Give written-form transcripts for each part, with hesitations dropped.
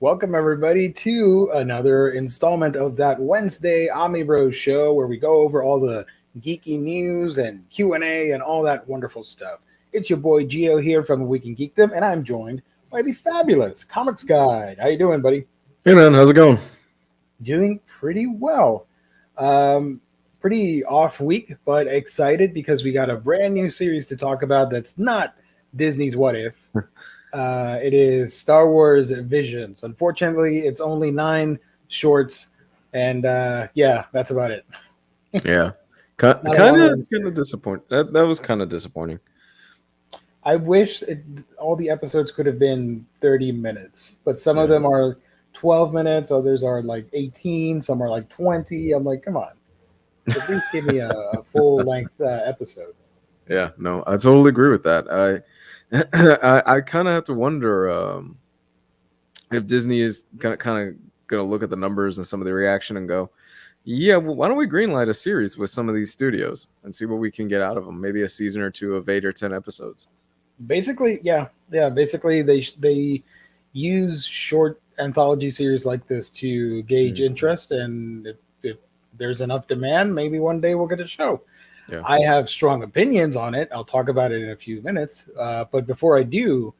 Welcome, everybody, to another installment of that Wednesday Omnibros show where we go over all the geeky news and Q&A and all that wonderful stuff. It's your boy Gio here from We Can Geek Them, and I'm joined by the fabulous Comics Guide. How you doing, buddy? Hey, man. How's it going? Doing pretty well. Pretty off week, but excited because we got a brand new series to talk about that's not Disney's What If. It is Star Wars Visions. Unfortunately, it's only 9 shorts, and yeah, that's about it. Yeah, kind of disappointing. That was kind of disappointing. I wish all the episodes could have been 30 minutes, but some of them are 12 minutes, others are like 18, some are like 20. I'm like, come on, at least give me a full-length episode. Yeah, no, I totally agree with that. I kind of have to wonder if Disney is kind of going to look at the numbers and some of the reaction and go, yeah, well, why don't we greenlight a series with some of these studios and see what we can get out of them? Maybe a season or 2 of 8 or 10 episodes. Basically, yeah. Basically, they use short anthology series like this to gauge interest, and if there's enough demand, maybe one day we'll get a show. Yeah. I have strong opinions on it. I'll talk about it in a few minutes. But before I do,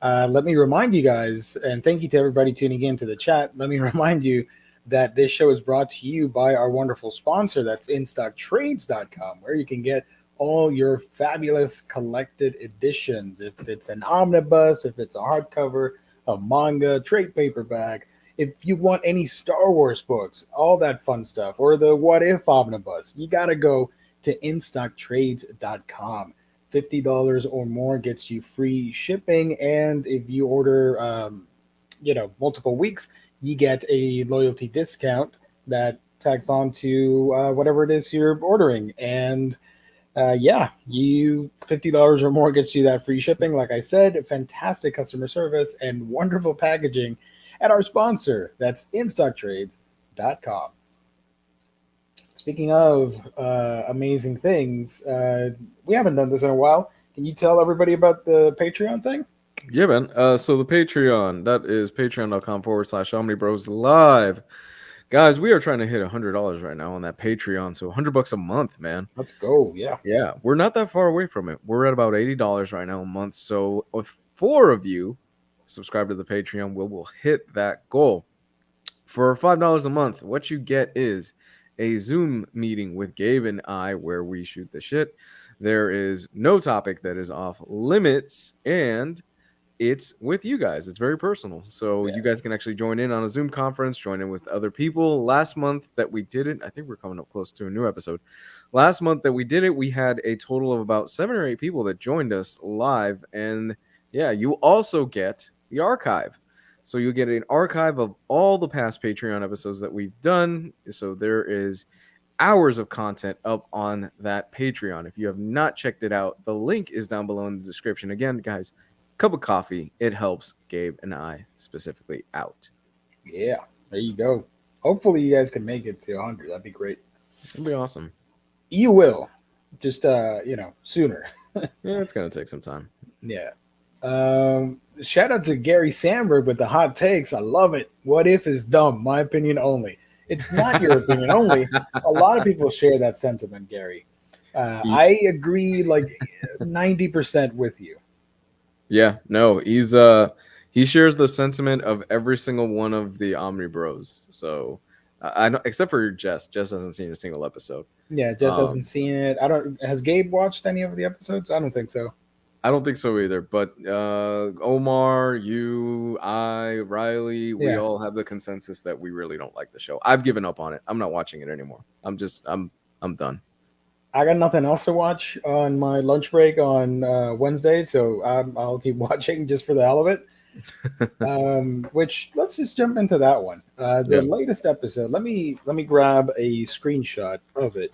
let me remind you guys, and thank you to everybody tuning in to the chat. Let me remind you that this show is brought to you by our wonderful sponsor. That's InStockTrades.com, where you can get all your fabulous collected editions. If it's an omnibus, if it's a hardcover, a manga, trade paperback, if you want any Star Wars books, all that fun stuff, or the What If omnibus, you got to go to InStockTrades.com. $50 or more gets you free shipping, and if you order, multiple weeks, you get a loyalty discount that tags on to whatever it is you're ordering. And you $50 or more gets you that free shipping. Like I said, fantastic customer service and wonderful packaging at our sponsor. That's InStockTrades.com. Speaking of amazing things, we haven't done this in a while. Can you tell everybody about the Patreon thing? Yeah, man. So the Patreon, that is patreon.com/omnibroslive. Guys, we are trying to hit $100 right now on that Patreon. So $100 a month, man. Let's go. Yeah. Yeah. We're not that far away from it. We're at about $80 right now a month. So if 4 of you subscribe to the Patreon, we'll hit that goal. For $5 a month, what you get is a Zoom meeting with Gabe and I where we shoot the shit. There is no topic that is off limits, and it's with you guys. It's very personal. So you guys can actually join in on a Zoom conference, join in with other people. Last month that we did it, I think we're coming up close to a new episode. Last month that we did it, we had a total of about 7 or 8 people that joined us live. And yeah, you also get the archive. So you'll get an archive of all the past Patreon episodes that we've done. So there is hours of content up on that Patreon. If you have not checked it out, the link is down below in the description. Again, guys, cup of coffee. It helps Gabe and I specifically out. Yeah, there you go. Hopefully, you guys can make it to 100. That'd be great. It'll be awesome. You will, just sooner. Yeah, it's gonna take some time. Yeah. Shout out to Gary Sandberg with the hot takes. I love it. What if is dumb? My opinion only. It's not your opinion only. A lot of people share that sentiment, Gary. I agree like 90% with you. Yeah, no, he shares the sentiment of every single one of the Omnibros. So I know, except for Jess. Jess hasn't seen a single episode. Yeah, Jess hasn't seen it. Has Gabe watched any of the episodes? I don't think so. I don't think so either. But Omar, you, I, Riley, we all have the consensus that we really don't like the show. I've given up on it. I'm not watching it anymore. I'm done. I got nothing else to watch on my lunch break on Wednesday, so I'll keep watching just for the hell of it. Which let's just jump into that one. The latest episode. Let me grab a screenshot of it.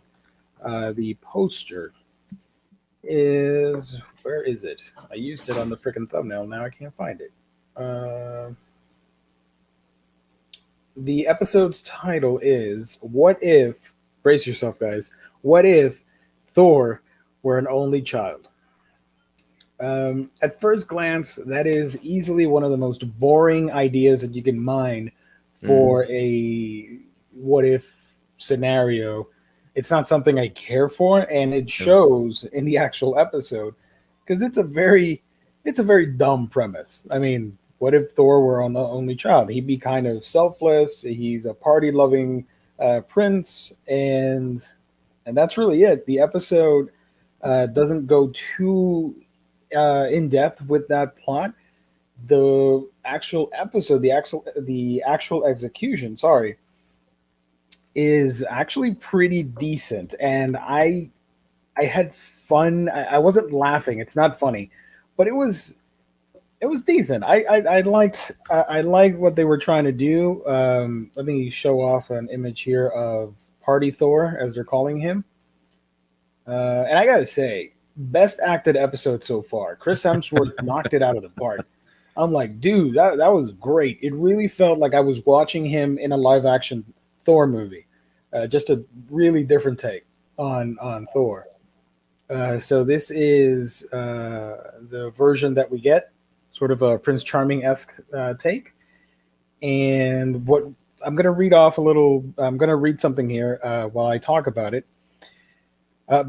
The poster is, where is it? I used it on the freaking thumbnail. Now I can't find it. The episode's title is "What If?" Brace yourself, guys. What if Thor were an only child? At first glance, that is easily one of the most boring ideas that you can mine for a what if scenario. It's not something I care for, and it shows in the actual episode because it's a very dumb premise. I mean, what if Thor were an only child? He'd be kind of selfless. He's a party-loving prince, and that's really it. The episode doesn't go too in depth with that plot. The actual episode, the actual execution, is actually pretty decent, and I had fun. I wasn't laughing. It's not funny, but it was decent. I liked what they were trying to do. Let me show off an image here of Party Thor, as they're calling him. And I gotta say, best acted episode so far. Chris Hemsworth knocked it out of the park. I'm like, dude, that was great. It really felt like I was watching him in a live action Thor movie. Just a really different take on Thor. So this is the version that we get, sort of a Prince Charming-esque take. And what I'm going to read off a little, I'm going to read something here while I talk about it.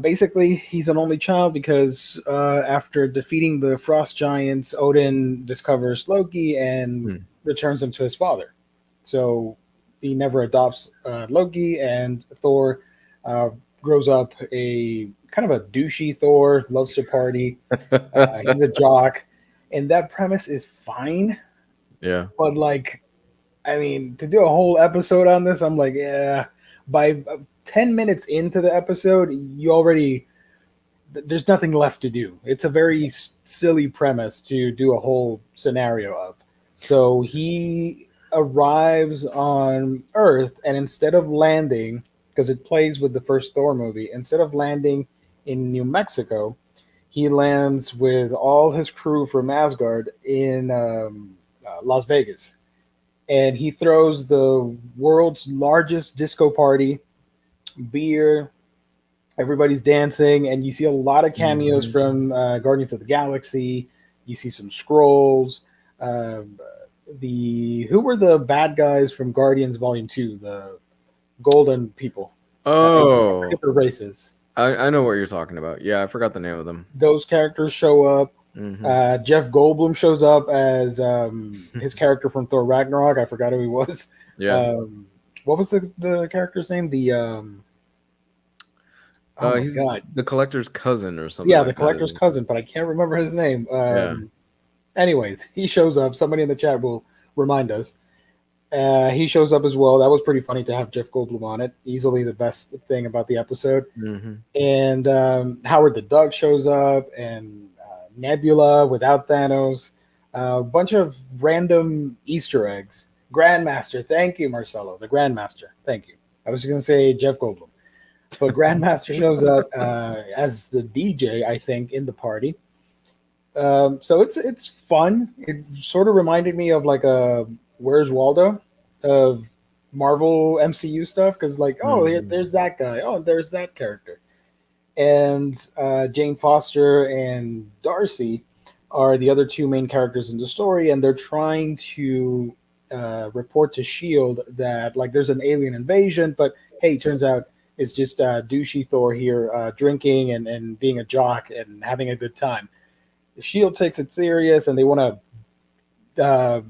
Basically, he's an only child because after defeating the frost giants, Odin discovers Loki and returns him to his father. So he never adopts Loki, and Thor grows up a kind of a douchey Thor, loves to party. He's a jock, and that premise is fine. Yeah. But like, I mean, to do a whole episode on this, I'm like, yeah. By 10 minutes into the episode, there's nothing left to do. It's a very silly premise to do a whole scenario of. So he arrives on Earth, and instead of landing, because it plays with the first Thor movie, instead of landing in New Mexico, he lands with all his crew from Asgard in Las Vegas. And he throws the world's largest disco party, beer, everybody's dancing, and you see a lot of cameos from Guardians of the Galaxy. You see some Skrulls. Who were the bad guys from Guardians Volume 2? The golden people. Oh. I forget their races. I know what you're talking about. Yeah, I forgot the name of them. Those characters show up. Jeff Goldblum shows up as his character from Thor Ragnarok. I forgot who he was. Yeah. What was the character's name? He's the collector's cousin or something. Yeah, the collector's cousin, but I can't remember his name. Anyways, he shows up. Somebody in the chat will remind us. He shows up as well. That was pretty funny to have Jeff Goldblum on it. Easily the best thing about the episode. And Howard the Duck shows up, and Nebula without Thanos. A bunch of random Easter eggs. Grandmaster. Thank you, Marcelo. The Grandmaster. Thank you. I was going to say Jeff Goldblum. But Grandmaster shows up as the DJ, I think, in the party. So it's fun. It sort of reminded me of like a Where's Waldo of Marvel MCU stuff because like there's that guy, there's that character, and Jane Foster and Darcy are the other two main characters in the story, and they're trying to report to Shield that like there's an alien invasion, but hey, turns out it's just douchey Thor here drinking and being a jock and having a good time. The Shield takes it serious, and they want to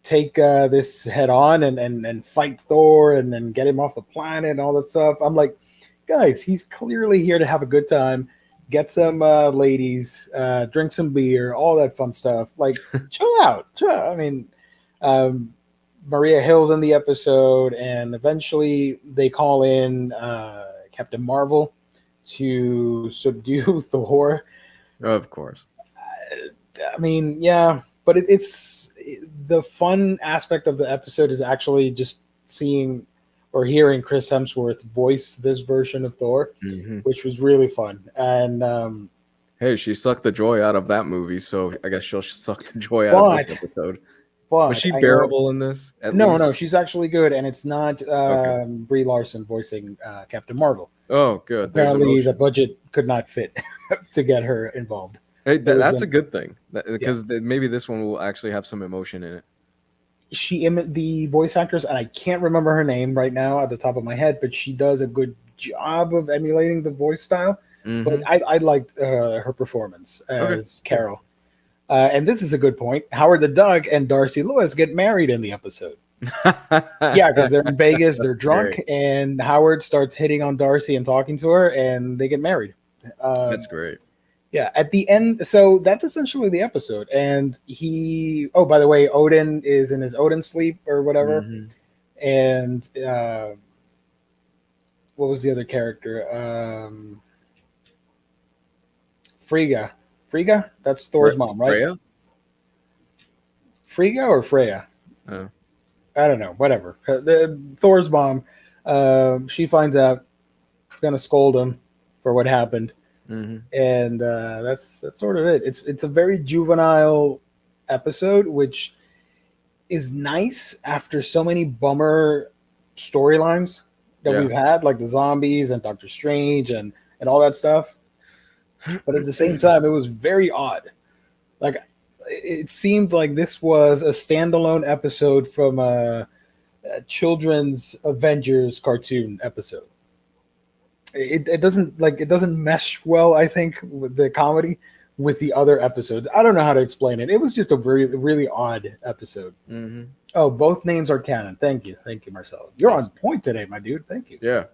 take this head on and fight Thor and then get him off the planet and all that stuff. I'm like, guys, he's clearly here to have a good time, get some ladies, drink some beer, all that fun stuff. Like, chill out. I mean, Maria Hill's in the episode, and eventually they call in Captain Marvel to subdue Thor. Of course. I mean, yeah, but it's the fun aspect of the episode is actually just seeing or hearing Chris Hemsworth voice this version of Thor, which was really fun. And hey, she sucked the joy out of that movie, so I guess she'll suck the joy out of this episode. Was she bearable in this? No, she's actually good, and it's not Brie Larson voicing Captain Marvel. Oh, good. Apparently, the budget could not fit to get her involved. Hey, that's a good thing because maybe this one will actually have some emotion in it. The voice actress, and I can't remember her name right now at the top of my head, but she does a good job of emulating the voice style. But I liked her performance as Carol. And this is a good point. Howard the Duck and Darcy Lewis get married in the episode. Yeah, because they're in Vegas, they're drunk, and Howard starts hitting on Darcy and talking to her, and they get married. That's great. Yeah, at the end, so that's essentially the episode. And by the way, Odin is in his Odin sleep or whatever. And what was the other character? Frigga. Frigga? That's Thor's mom, right? Freya? Frigga or Freya? Oh. I don't know, whatever. Thor's mom, she finds out, going to scold him for what happened. And that's sort of it. It's a very juvenile episode, which is nice after so many bummer storylines that we've had, like the zombies and Doctor Strange and all that stuff. But at the same time, it was very odd. Like, it seemed like this was a standalone episode from a children's Avengers cartoon episode. It doesn't mesh well, I think, with the comedy with the other episodes. I don't know how to explain it. It was just a really, really odd episode. Oh, both names are canon. Thank you, Marcelo. You're on point today, my dude. Thank you. Yeah.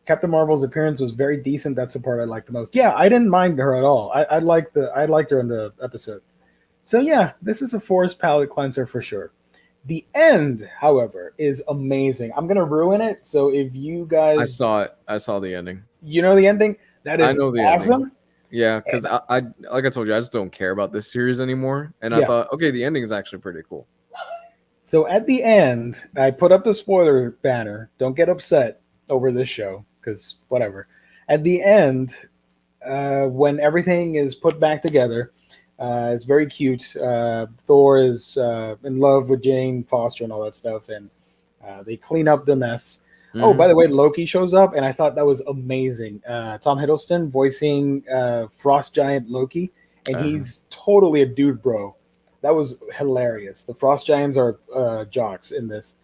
Captain Marvel's appearance was very decent. That's the part I liked the most. Yeah, I didn't mind her at all. I liked her in the episode. So yeah, this is a forced palate cleanser for sure. The end, however, is amazing. I'm gonna ruin it. So if you guys, I saw it. I saw the ending. You know the ending. That is awesome. Ending. Yeah, because I like I told you, I just don't care about this series anymore. And I thought, okay, the ending is actually pretty cool. So at the end, I put up the spoiler banner. Don't get upset over this show because whatever. At the end, when everything is put back together. It's very cute. Thor is in love with Jane Foster and all that stuff, and they clean up the mess. Oh, by the way, Loki shows up, and I thought that was amazing. Tom Hiddleston voicing Frost Giant Loki, and he's totally a dude bro. That was hilarious. The Frost Giants are jocks in this.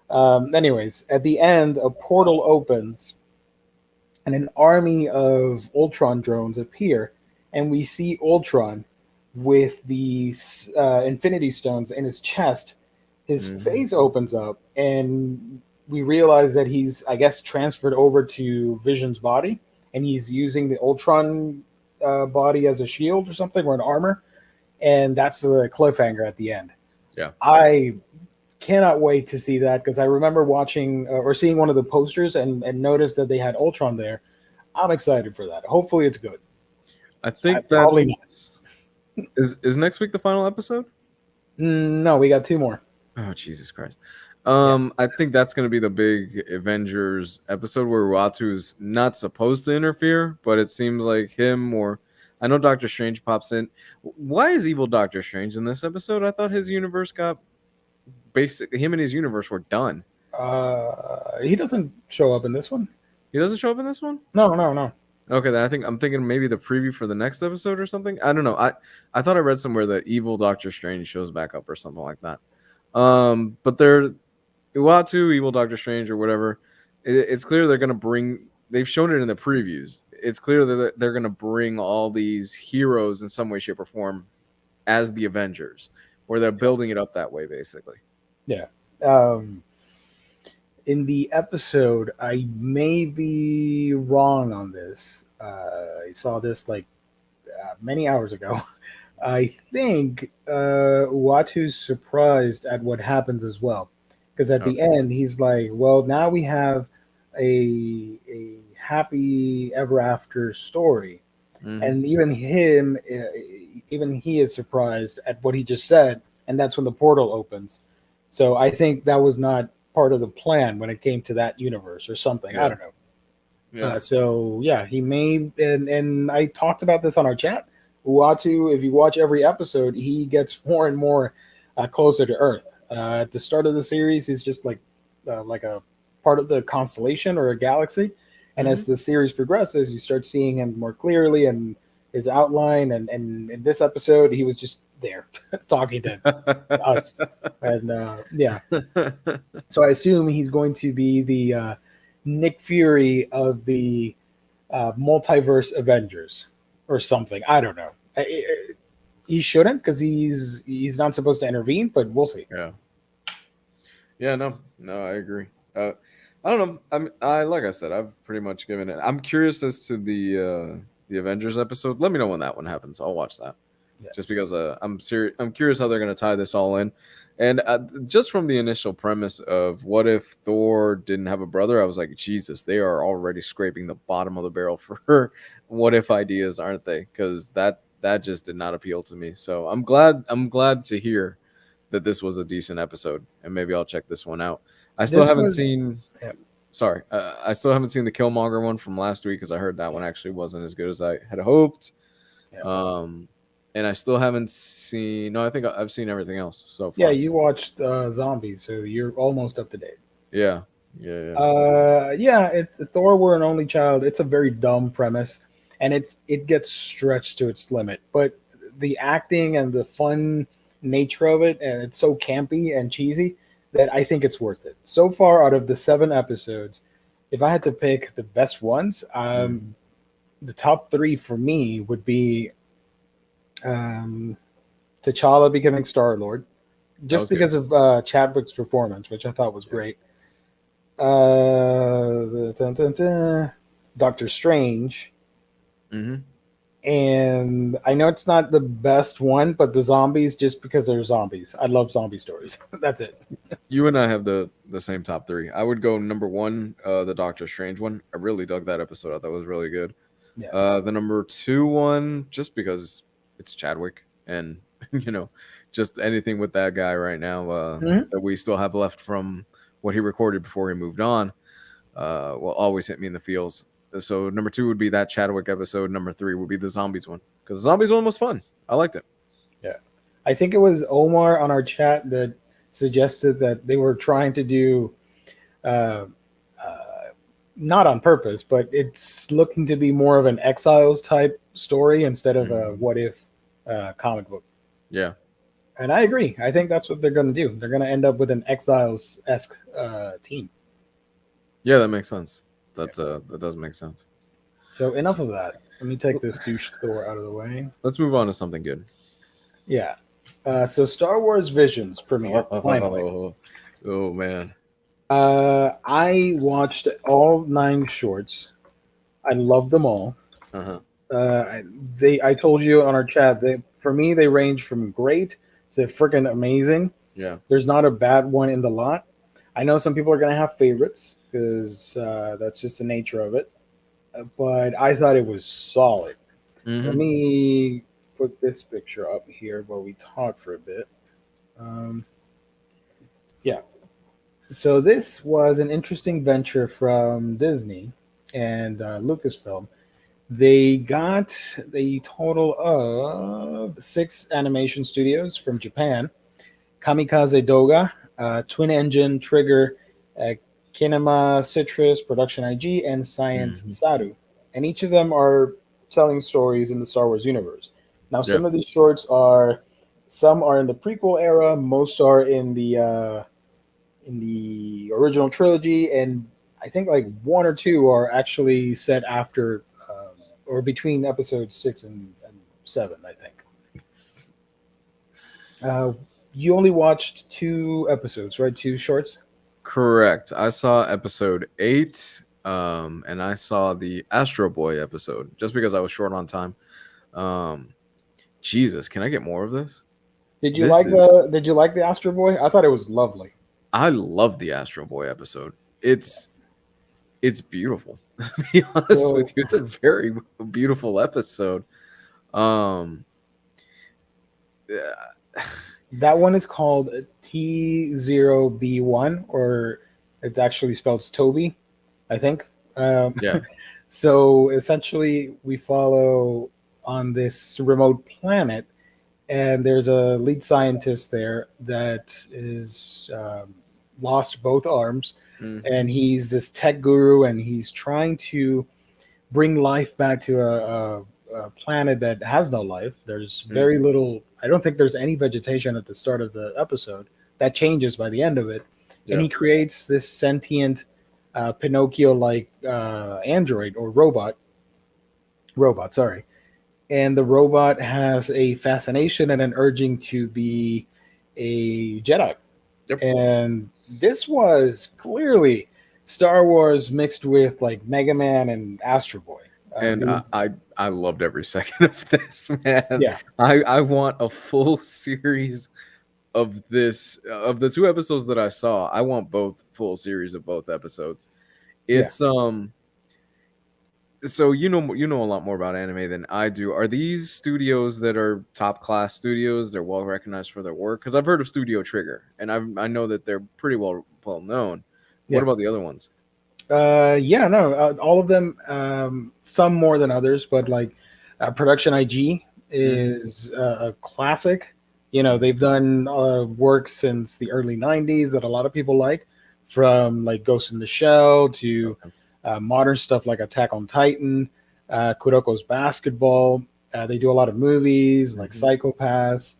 Anyways, at the end, a portal opens, and an army of Ultron drones appear, and we see Ultron with the Infinity Stones in his chest. His face opens up, and we realize that he's, I guess, transferred over to Vision's body, and he's using the Ultron body as a shield or something, or an armor, and that's the cliffhanger at the end. Yeah, I cannot wait to see that, because I remember watching or seeing one of the posters and noticed that they had Ultron there. I'm excited for that. Hopefully it's good. I think that's... Is next week the final episode? No, we got 2 more. Oh, Jesus Christ. I think that's going to be the big Avengers episode where Uatu's not supposed to interfere, but it seems like him or I know Doctor Strange pops in. Why is evil Doctor Strange in this episode? I thought his universe got him and his universe were done. He doesn't show up in this one. He doesn't show up in this one? No. Okay, then I'm thinking maybe the preview for the next episode or something. I don't know. I thought I read somewhere that evil Doctor Strange shows back up or something like that. But they're Uatu, evil Doctor Strange, or whatever. It's clear they're gonna bring. They've shown it in the previews. It's clear that they're gonna bring all these heroes in some way, shape, or form as the Avengers, where they're building it up that way, basically. Yeah. In the episode, I may be wrong on this. I saw this like many hours ago. I think Uatu's surprised at what happens as well, because at the end he's like, "Well, now we have a happy ever after story," and even he is surprised at what he just said, and that's when the portal opens. So I think that was not part of the plan when it came to that universe or something. I don't know. Yeah. So yeah, he may, and I talked about this on our chat. Uatu, if you watch every episode, he gets more and more closer to Earth. At the start of the series, he's just like a part of the constellation or a galaxy, and as the series progresses, you start seeing him more clearly and his outline. And in this episode, he was just there talking to us, and yeah. So I assume he's going to be the Nick Fury of the multiverse Avengers or something. I don't know. He shouldn't, because he's not supposed to intervene, but we'll see. Yeah. No, I agree. I don't know. I like I said, I've pretty much given it. I'm curious as to the Avengers episode. Let me know when that one happens. I'll watch that. Yeah. Just because I'm curious how they're going to tie this all in, and just from the initial premise of what if Thor didn't have a brother, I was like, Jesus, they are already scraping the bottom of the barrel for what if ideas, aren't they? Because that just did not appeal to me. So I'm glad to hear that this was a decent episode, and maybe I'll check this one out. I still haven't seen. Yeah. Sorry, I still haven't seen the Killmonger one from last week because I heard that one actually wasn't as good as I had hoped. Yeah. And I still haven't seen. No, I think I've seen everything else so far. Yeah, you watched Zombies, so you're almost up to date. Yeah. If Thor were an only child, it's a very dumb premise, and it gets stretched to its limit. But the acting and the fun nature of it, and it's so campy and cheesy that I think it's worth it. So far, out of the 7 episodes, if I had to pick the best ones, the top 3 for me would be T'Challa becoming Star-Lord, just because of Chadwick's performance, which I thought was great. Doctor Strange. And I know it's not the best one, but the zombies, just because they're zombies. I love zombie stories. That's it. You and I have the same top 3. I would go number 1, the Doctor Strange one. I really dug that episode. I thought it was really good. Yeah. The number 2 one, just because it's Chadwick, and just anything with that guy right now that we still have left from what he recorded before he moved on will always hit me in the feels. So number 2 would be that Chadwick episode. Number 3 would be the Zombies one, because the Zombies one was fun. I liked it. Yeah, I think it was Omar on our chat that suggested that they were trying to do not on purpose, but it's looking to be more of an Exiles type story instead of a what if comic book. Yeah. And I agree. I think that's what they're going to do. They're going to end up with an Exiles-esque team. Yeah, that makes sense. That does make sense. So enough of that. Let me take this douche Thor out of the way. Let's move on to something good. Yeah. So Star Wars Visions premiere. Finally. Oh man. I watched all 9 shorts. I love them all. I told you on our chat, for me they range from great to freaking amazing. Yeah. There's not a bad one in the lot. I know some people are going to have favorites because that's just the nature of it. But I thought it was solid. Let me put this picture up here while we talk for a bit. Yeah. So this was an interesting venture from Disney and Lucasfilm. They got a total of six animation studios from Japan: Kamikaze Doga, Twin Engine, Trigger, uh, Kinema Citrus, Production IG, and Science Hmm. Saru. And each of them are telling stories in the Star Wars universe. Now, Yeah. some of these shorts are, some are in the prequel era, most are in the original trilogy, and I think like one or two are actually set after or between episodes 6 and 7. I think. Uh, you only watched two episodes, right? Two shorts. Correct. I saw episode 8, and I saw the Astro Boy episode just because I was short on time. Um, Jesus, can I get more of this? This is Did you like the Astro Boy? I thought it was lovely. I love the Astro Boy episode. It's beautiful. To be honest So with you, it's a very beautiful episode. Um, yeah, that one is called T0B1, or it's actually spelled Toby, I think. Um, yeah. so essentially, we follow on this remote planet, and there's a lead scientist there that is lost both arms, Hmm. and he's this tech guru, and he's trying to bring life back to a planet that has no life. There's very Hmm. little. I don't think there's any vegetation at the start of the episode. That changes by the end of it, and Yeah. he creates this sentient Pinocchio-like android or robot. Sorry, and the robot has a fascination and an urging to be a Jedi. Yep. And this was clearly Star Wars mixed with like Mega Man and Astro Boy. And They, I loved every second of this, man. yeah, I want a full series of this of the two episodes that I saw. I want both full series of both episodes. yeah. It's so you know a lot more about anime than I do. Are these studios that are top class studios? They're well recognized for their work because I've heard of Studio Trigger and I know that they're pretty well known. What Yeah. about the other ones? Yeah, no, all of them, some more than others, but like Production IG Hmm. is a classic. You know, they've done work since the early 90s that a lot of people like, from like Ghost in the Shell to Okay. modern stuff like Attack on Titan, Kuroko's Basketball. They do a lot of movies like Hmm. Psychopaths.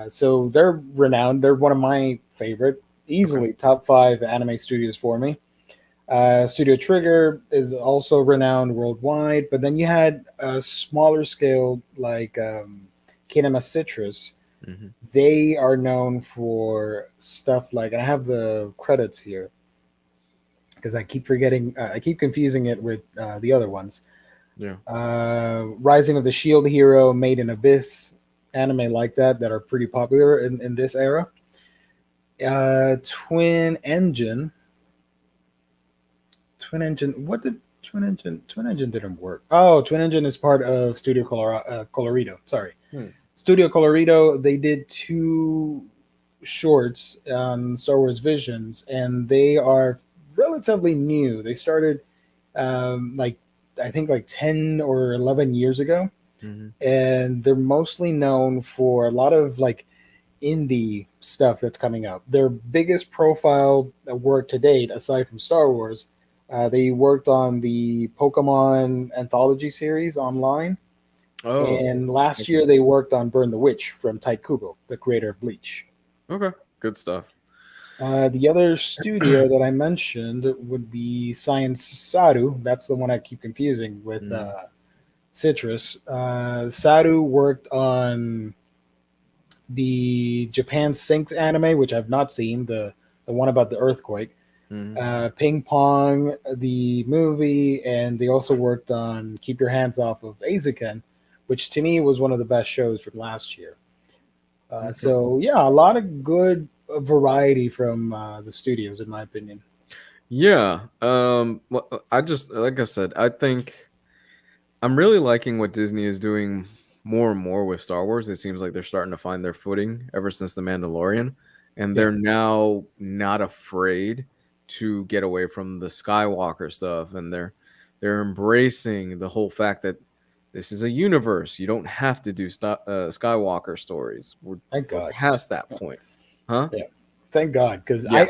So they're renowned. They're one of my favorite, Okay. easily top five anime studios for me. Studio Trigger is also renowned worldwide, but then you had a smaller scale like Kinema Citrus. Hmm. They are known for stuff like, and I have the credits here because I keep forgetting, I keep confusing it with the other ones. Yeah. Rising of the Shield Hero, Made in Abyss, anime like that are pretty popular in this era. Twin Engine, Twin Engine. What did Twin Engine? Twin Engine didn't work. Oh, Twin Engine is part of Studio Colorido. Sorry, Hmm. Studio Colorido. They did two shorts on Star Wars Visions, and they are relatively new. They started like I think like 10 or 11 years ago, Hmm. and they're mostly known for a lot of like indie stuff that's coming out. Their biggest profile work to date, aside from Star Wars, they worked on the Pokemon anthology series online, Oh. and last Okay. year they worked on Burn the Witch from Tite Kubo, the creator of Bleach. Okay. Good stuff. The other studio that I mentioned would be Science Saru. That's the one I keep confusing with Mm. Citrus. Saru worked on the Japan Sinks anime, which I've not seen, the one about the earthquake, Mhm. Ping Pong, the movie, and they also worked on Keep Your Hands Off of Azuken, which to me was one of the best shows from last year. Okay. So yeah, a lot of good variety from the studios, in my opinion. Yeah. Well, I just like I said, I think I'm really liking what Disney is doing more and more with Star Wars. It seems like they're starting to find their footing ever since The Mandalorian. and they're now not afraid to get away from the Skywalker stuff, and they're embracing the whole fact that this is a universe. You don't have to do Skywalker stories. Thank We're God. past that point, huh? Yeah. Thank God, because Yeah.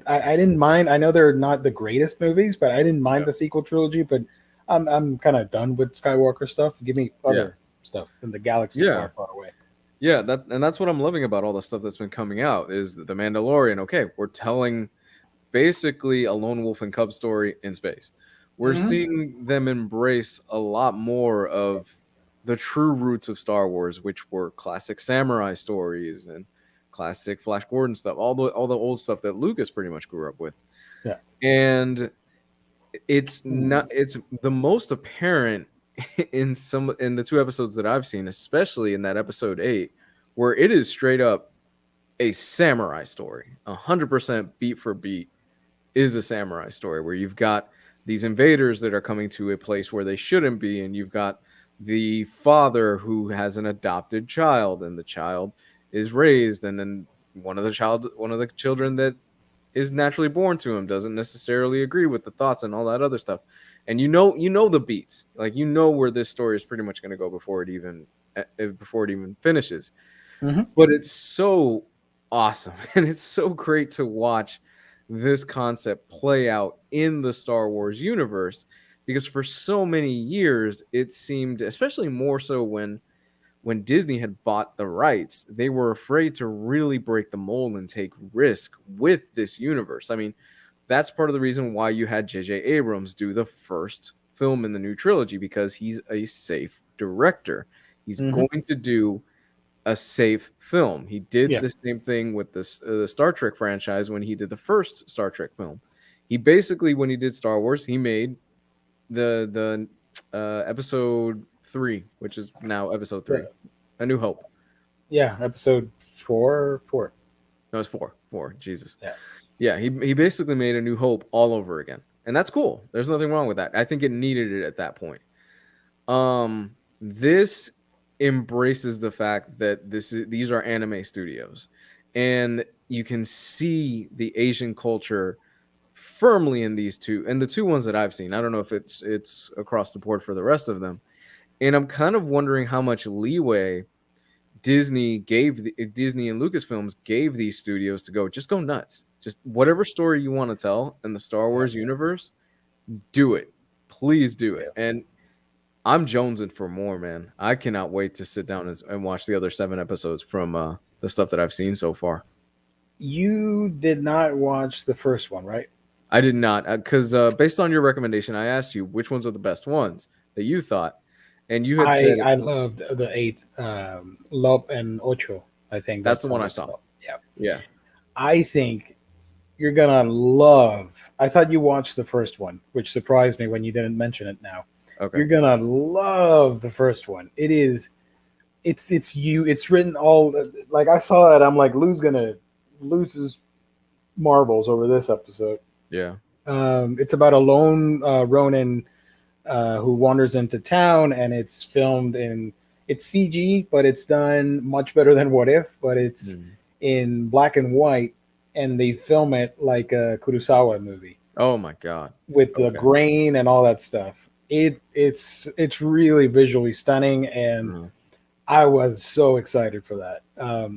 I didn't mind. I know they're not the greatest movies, but I didn't mind the sequel trilogy. But I'm kind of done with Skywalker stuff. Give me other stuff in the galaxy far, far away. Yeah, that's what I'm loving about all the stuff that's been coming out is the Mandalorian. Okay, we're telling basically a lone wolf and cub story in space. We're seeing them embrace a lot more of the true roots of Star Wars, which were classic samurai stories and classic Flash Gordon stuff, all the old stuff that Lucas pretty much grew up with. Yeah. And it's the most apparent in the 2 episodes that I've seen, especially in that episode 8, where it is straight up a samurai story, 100% beat for beat is a samurai story, where you've got these invaders that are coming to a place where they shouldn't be, and you've got the father who has an adopted child, and the child is raised, and then one of the children that is naturally born to him doesn't necessarily agree with the thoughts and all that other stuff. And you know the beats, like you know where this story is pretty much going to go before it even finishes. But it's so awesome and it's so great to watch this concept play out in the Star Wars universe, because for so many years it seemed, especially more so when Disney had bought the rights, they were afraid to really break the mold and take risk with this universe. I mean, that's part of the reason why you had J.J. Abrams do the first film in the new trilogy, because he's a safe director. He's going to do a safe film. He did the same thing with the Star Trek franchise when he did the first Star Trek film. He basically, when he did Star Wars, he made the episode 3, which is now episode 3, A New Hope. Yeah, episode 4. No, it's 4. Jesus. Yeah. He basically made A New Hope all over again, and that's cool. There's nothing wrong with that. I think it needed it at that point. This embraces the fact that these are anime studios, and you can see the Asian culture firmly in these two, and the 2 ones that I've seen. I don't know if it's across the board for the rest of them. And I'm kind of wondering how much leeway Disney and Lucasfilms gave these studios to just go nuts. Just whatever story you want to tell in the Star Wars universe, do it. Please do it. And I'm jonesing for more, man. I cannot wait to sit down and watch the other 7 episodes from the stuff that I've seen so far. You did not watch the first one, right? I did not, because based on your recommendation, I asked you which ones are the best ones that you thought, and you had said I loved the 8th, Lop and Ocho. I think that's the one I saw. Yeah. I think you're gonna love. I thought you watched the first one, which surprised me when you didn't mention it now. Okay. You're gonna love the first one. It's written all like I saw it. I'm like, Lou's gonna lose his marbles over this episode. Yeah. It's about a lone Ronin who wanders into town, and it's filmed it's CG, but it's done much better than What If, but it's in black and white, and they film it like a Kurosawa movie. Oh my God. With the grain and all that stuff. It's really visually stunning, and I was so excited for that.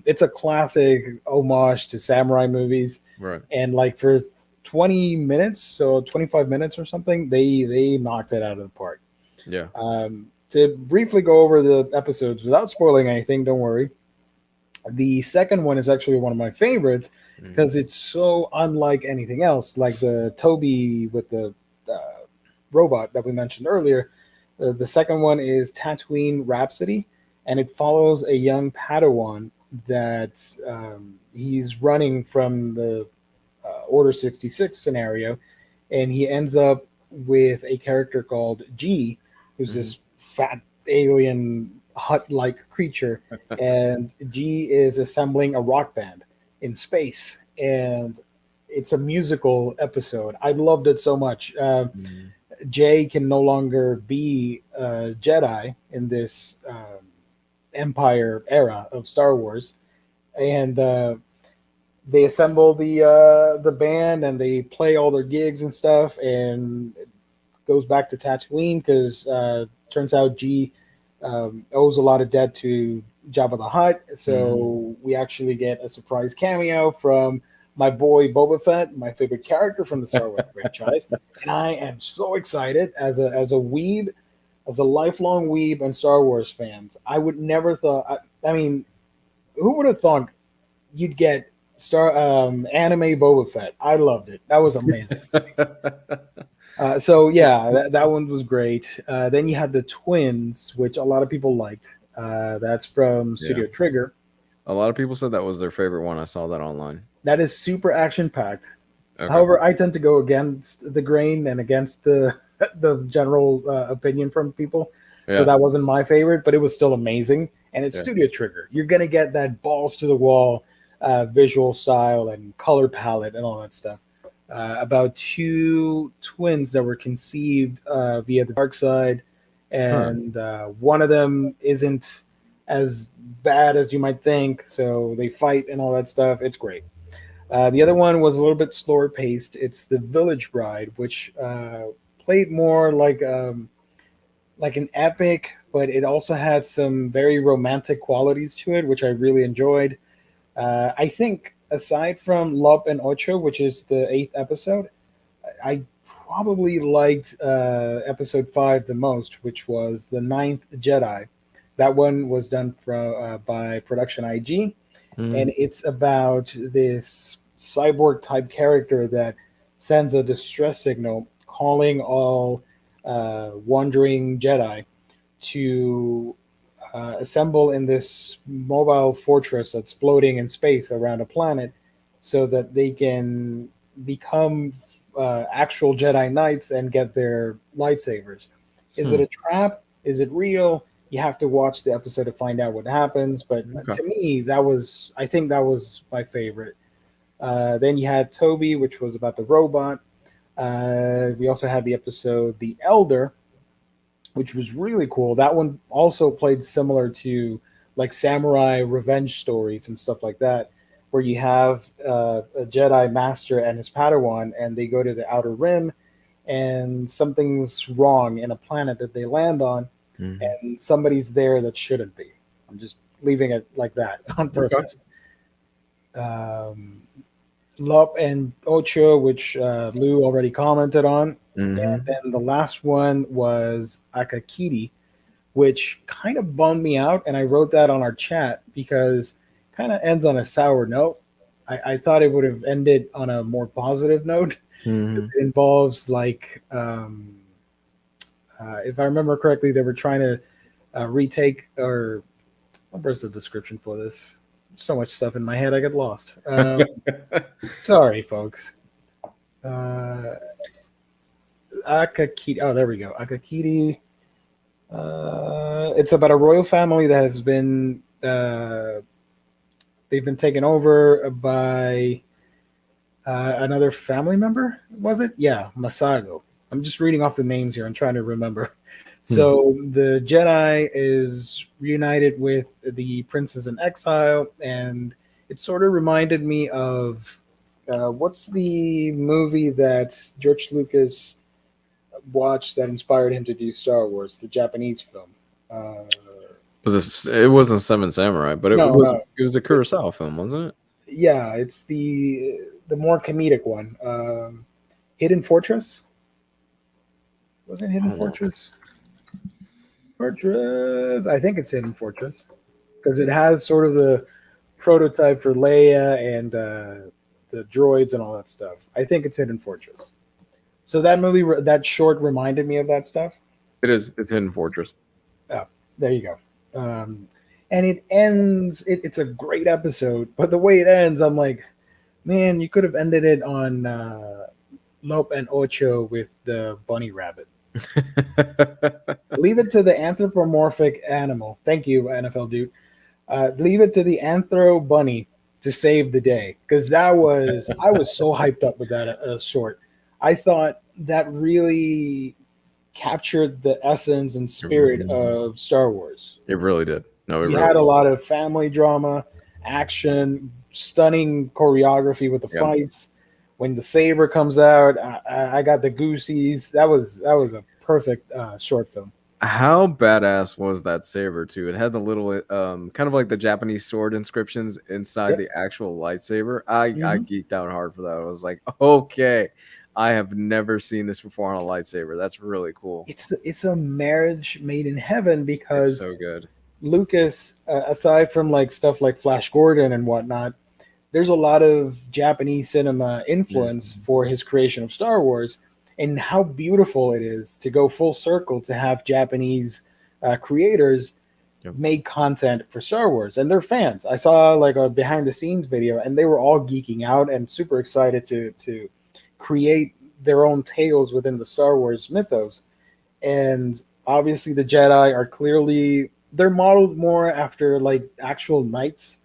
It's a classic homage to samurai movies, right? And like for 20 minutes, so 25 minutes or something, they knocked it out of the park. Yeah. To briefly go over the episodes without spoiling anything, don't worry. The second one is actually one of my favorites because it's so unlike anything else, like the Toby with the robot that we mentioned earlier. The second one is Tatooine Rhapsody, and it follows a young Padawan that he's running from the Order 66 scenario, and he ends up with a character called G, who's this fat alien hut-like creature, and G is assembling a rock band in space, and it's a musical episode. I loved it so much. Jay can no longer be a Jedi in this Empire era of Star Wars, and they assemble the band and they play all their gigs and stuff, and it goes back to Tatooine because turns out G owes a lot of debt to Jabba the Hutt. So we actually get a surprise cameo from my boy Boba Fett, my favorite character from the Star Wars franchise, and I am so excited as a weeb, as a lifelong weeb and Star Wars fans. I would never thought. I mean, who would have thought you'd get anime Boba Fett? I loved it. That was amazing. So yeah, that one was great. Then you had the twins, which a lot of people liked. That's from Studio Trigger. A lot of people said that was their favorite one. I saw that online. That is super action packed. Okay. However, I tend to go against the grain and against the general opinion from people. Yeah. So that wasn't my favorite, but it was still amazing. And it's Studio Trigger. You're gonna get that balls to the wall visual style and color palette and all that stuff. About two twins that were conceived via the dark side, and one of them isn't as bad as you might think, so they fight and all that stuff. It's great. The other one was a little bit slower paced. It's the Village Bride, which played more like an epic, but it also had some very romantic qualities to it, which I really enjoyed. I think aside from Lop and Ocho, which is the 8th episode, I probably liked episode 5 the most, which was the 9th Jedi. That one was done by Production IG, and it's about this cyborg type character that sends a distress signal calling all wandering Jedi to assemble in this mobile fortress that's floating in space around a planet so that they can become actual Jedi Knights and get their lightsabers. Is it a trap? Is it real? You have to watch the episode to find out what happens. But to me, I think that was my favorite. Then you had Toby, which was about the robot. We also had the episode The Elder, which was really cool. That one also played similar to like samurai revenge stories and stuff like that, where you have a Jedi Master and his Padawan, and they go to the Outer Rim, and something's wrong in a planet that they land on, and somebody's there that shouldn't be. I'm just leaving it like that on purpose. Lop and Ocho, which Lou already commented on. And then the last one was Akakiri, which kind of bummed me out. And I wrote that on our chat because it kind of ends on a sour note. I thought it would have ended on a more positive note. It involves like, if I remember correctly, they were trying to retake, or where's the description for this? So much stuff in my head, I get lost. Sorry, folks. Akakiri. Oh, there we go. Akakiri. It's about a royal family that has been they've been taken over by another family member. Was it? Yeah, Masago. I'm just reading off the names here. I'm trying to remember. So the Jedi is reunited with the princes in exile, and it sort of reminded me of what's the movie that George Lucas watched that inspired him to do Star Wars, the Japanese film. It wasn't Seven Samurai, but it was a Kurosawa film, wasn't it? Yeah, it's the more comedic one. Hidden Fortress? Was it Hidden Fortress? Fortress. I think it's Hidden Fortress because it has sort of the prototype for Leia and the droids and all that stuff. I think it's Hidden Fortress. So that movie, that short, reminded me of that stuff. It is. It's Hidden Fortress. Oh, there you go. And it ends. It's a great episode, but the way it ends, I'm like, man, you could have ended it on Lop and Ocho with the bunny rabbit. Leave it to the anthropomorphic animal. Thank you, NFL dude. Leave it to the anthro bunny to save the day, because I was so hyped up with that short. I thought that really captured the essence and spirit of Star Wars. It really did. No, it you really had did. A lot of family drama, action, stunning choreography with the Yep. fights. When the saber comes out, I got the goosies. That was a perfect short film. How badass was that saber too? It had the little kind of like the Japanese sword inscriptions inside Yep. the actual lightsaber. I Hmm. geeked out hard for that. I was like, okay, I have never seen this before on a lightsaber. That's really cool. It's a marriage made in heaven It's because so good. Lucas, aside from like stuff like Flash Gordon and whatnot, there's a lot of Japanese cinema influence Mhm. for his creation of Star Wars, and how beautiful it is to go full circle to have Japanese creators Yep. make content for Star Wars, and they're fans. I saw like a behind the scenes video, and they were all geeking out and super excited to create their own tales within the Star Wars mythos. And obviously, the Jedi are clearly they're modeled more after like actual knights,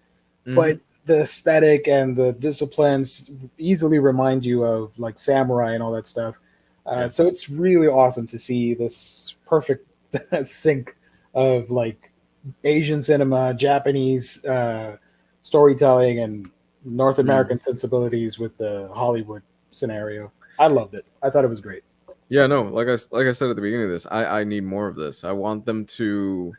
Hmm. but the aesthetic and the disciplines easily remind you of like samurai and all that stuff. Yeah. So it's really awesome to see this perfect sync of like Asian cinema, Japanese storytelling, and North Mhm. American sensibilities with the Hollywood scenario. I loved it. I thought it was great. Yeah, no, like I said at the beginning of this, I need more of this. I want them to.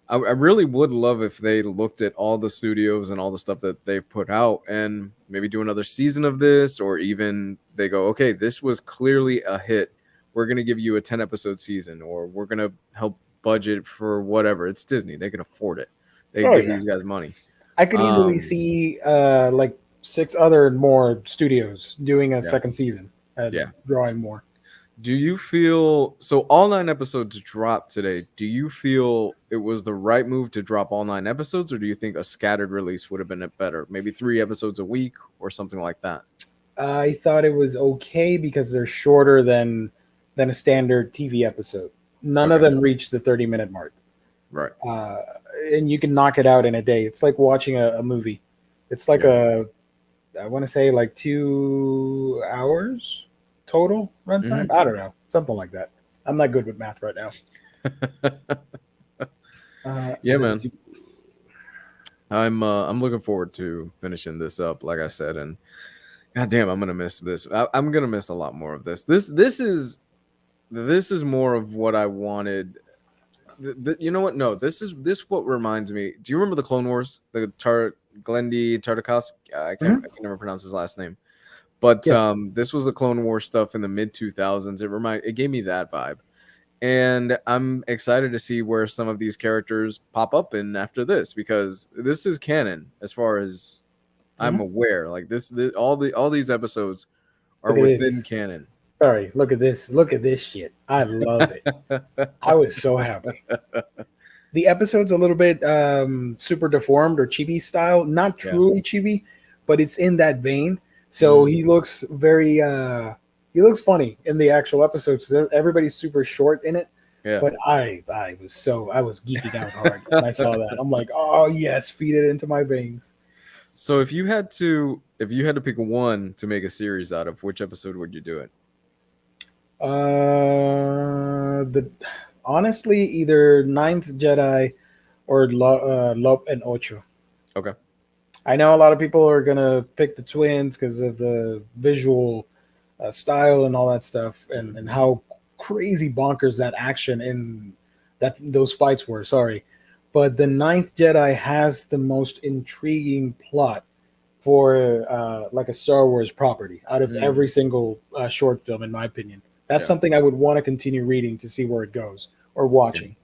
I really would love if they looked at all the studios and all the stuff that they've put out and maybe do another season of this, or even they go, okay, this was clearly a hit. We're going to give you a 10 episode season, or we're going to help budget for whatever. It's Disney. They can afford it. They can Oh give yeah, these guys money. I could easily Um, see like six other more studios doing a yeah. second season and Yeah. drawing more. Do you feel so all 9 episodes dropped today? Do you feel it was the right move to drop all 9 episodes, or do you think a scattered release would have been better? Maybe 3 episodes a week or something like that. I thought it was okay because they're shorter than a standard TV episode. None of Okay. them reach the 30-minute mark, Right. uh, and you can knock it out in a day. It's like watching a movie. It's like Yeah. I want to say like 2 hours total runtime. Hmm. I don't know, something like that. I'm not good with math right now. Yeah, The, man. I'm looking forward to finishing this up, like I said, and god damn, I'm gonna miss this. I'm gonna miss a lot more of this. This is more of what I wanted. You know what? No, this what reminds me. Do you remember the Clone Wars? The Glendy Tartakovsky? Mhm. I can never pronounce his last name. But Yeah. this was the Clone War stuff in the mid 2000s. It gave me that vibe, and I'm excited to see where some of these characters pop up in after this because this is canon as far as I'm Mhm. aware. Like all these episodes are Look at within this. canon. Sorry, look at this. Look at this shit. I love it. I was so happy. The episode's a little bit super deformed or chibi style, not Yeah. truly chibi, but it's in that vein. So Mm, he looks very he looks funny in the actual episodes. Everybody's super short in it, yeah. but I was geeking out hard when I saw that. I'm like, oh yes, feed it into my veins. So if you had to pick one to make a series out of, which episode would you do it? The honestly, either Ninth Jedi or Lop and Ocho. Okay. I know a lot of people are gonna pick the twins because of the visual style and all that stuff, and Hmm. how crazy bonkers that action in that those fights were. Sorry, but the Ninth Jedi has the most intriguing plot for like a Star Wars property out of every Hmm. single short film, in my opinion. That's Yeah. something I would want to continue reading to see where it goes or Yeah. watching.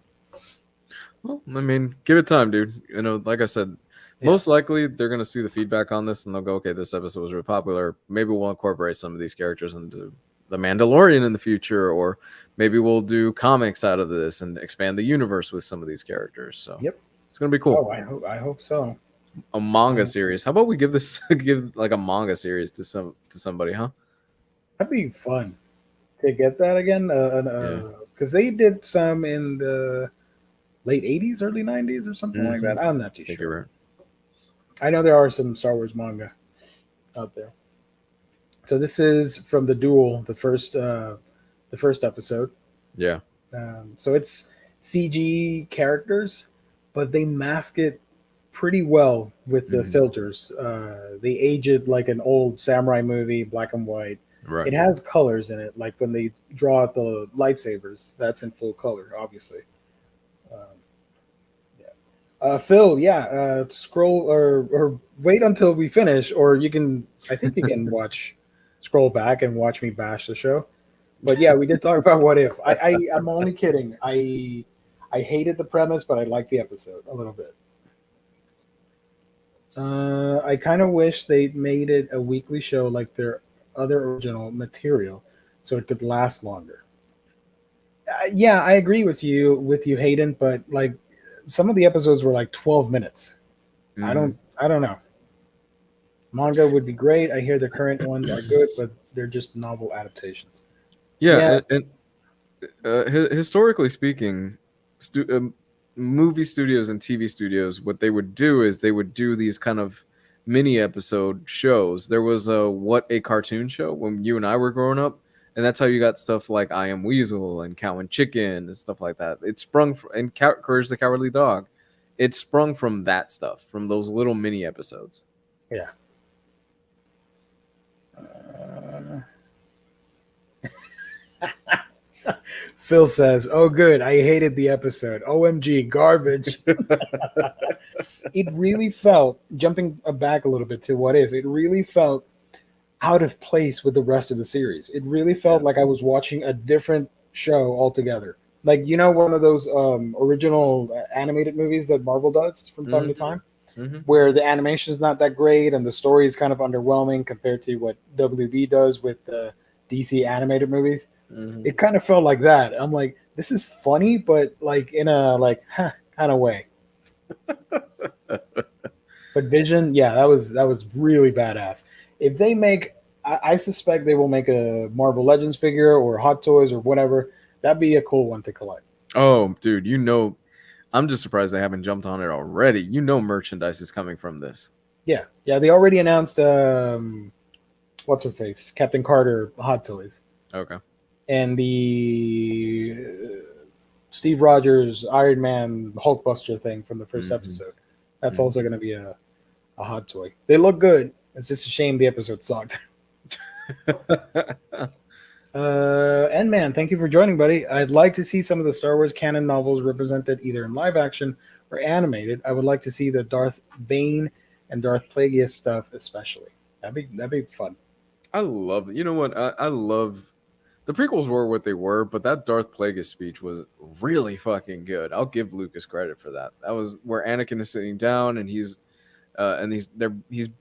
Well, I mean, give it time, dude. You know, like I said, Yeah. most likely they're gonna see the feedback on this and they'll go, okay, this episode was really popular. Maybe we'll incorporate some of these characters into the Mandalorian in the future, or maybe we'll do comics out of this and expand the universe with some of these characters. So Yep. it's gonna be cool. Oh, I hope so. A manga Uh, series. How about we give this give like a manga series to somebody, huh? that'd be fun to get that again. Yeah. Because they did some in the late '80s, early '90s, or something like Mm-hmm. that. I'm not too I think sure. you're right. I know there are some Star Wars manga out there. So this is from the Duel, the first episode. Yeah. So it's CG characters, but they mask it pretty well with the Mhm. filters. They age it like an old samurai movie, black and white. Right. It has colors in it, like when they draw out the lightsabers. That's in full color, obviously. Um, yeah. Phil, yeah, scroll or wait until we finish, or you can. I think you can scroll back and watch me bash the show. But yeah, we did talk about What If. I'm only kidding. I hated the premise, but I liked the episode a little bit. I kind of wish they made it a weekly show like their other original material, so it could last longer. Yeah, I agree with you, Hayden. But like, some of the episodes were like 12 minutes. Mhm. I don't know. Manga would be great. I hear the current ones are good, but they're just novel adaptations. Yeah, Yeah, and historically speaking, stu- um, movie studios and TV studios, what they would do is they would do these kind of mini episode shows. There was a What a Cartoon Show when you and I were growing up, and that's how you got stuff like I Am Weasel and Cow and Chicken and stuff like that. It sprung from, and Courage the Cowardly Dog. It sprung from that stuff, from those little mini episodes. yeah. Uh, Phil says, "Oh, good. I hated the episode. OMG, garbage." It really felt, jumping back a little bit to What If, it really felt out of place with the rest of the series. It really Yeah. felt like I was watching a different show altogether. Like, you know, one of those original animated movies that Marvel does from time to Hmm. time, Hmm. where the animation is not that great and the story is kind of underwhelming compared to what WB does with the DC animated movies. Hmm. It kind of felt like that. I'm like, this is funny, but like in a like kind of way. But Vision, yeah, that was really badass. If they make, I suspect they will make a Marvel Legends figure or Hot Toys or whatever. That'd be a cool one to collect. Oh, dude, I'm just surprised they haven't jumped on it already. Merchandise is coming from this. Yeah, yeah. They already announced what's her face, Captain Carter Hot Toys, Okay. and the Steve Rogers Iron Man Hulkbuster thing from the first Hmm. episode. That's Hmm. also going to be a hot toy. They look good. It's just a shame the episode sucked. And man, thank you for joining, buddy. I'd like to see some of the Star Wars canon novels represented either in live action or animated. I would like to see the Darth Bane and Darth Plagueis stuff, especially. That'd be fun. I love it. You know what? I love the prequels were what they were, but that Darth Plagueis speech was really fucking good. I'll give Lucas credit for that. That was where Anakin is sitting down he's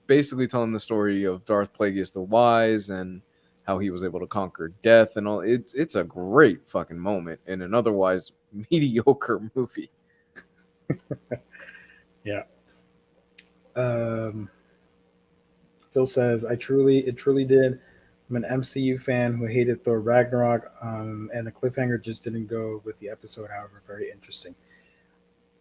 basically telling the story of Darth Plagueis the Wise and how he was able to conquer death and all. It's a great fucking moment in an otherwise mediocre movie. Yeah. Um, Phil says, it truly did. I'm an MCU fan who hated Thor Ragnarok, and the cliffhanger just didn't go with the episode. However, very interesting.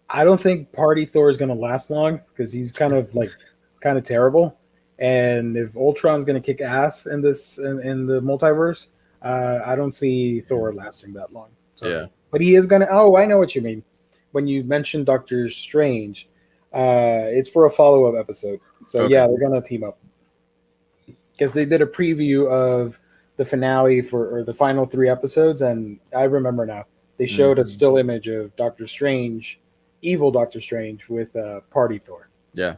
I don't think Party Thor is going to last long because he's kind of terrible. And if Ultron's going to kick ass in in the multiverse, I don't see Thor lasting that long. Yeah. Sorry, but he is going to. Oh, I know what you mean. When you mentioned Doctor Strange, it's for a follow up episode. So Okay. yeah, they're going to team up because they did a preview of the finale or the final three episodes, and I remember now they showed a Mhm. still image of Doctor Strange, evil Doctor Strange with Party Thor. Yeah.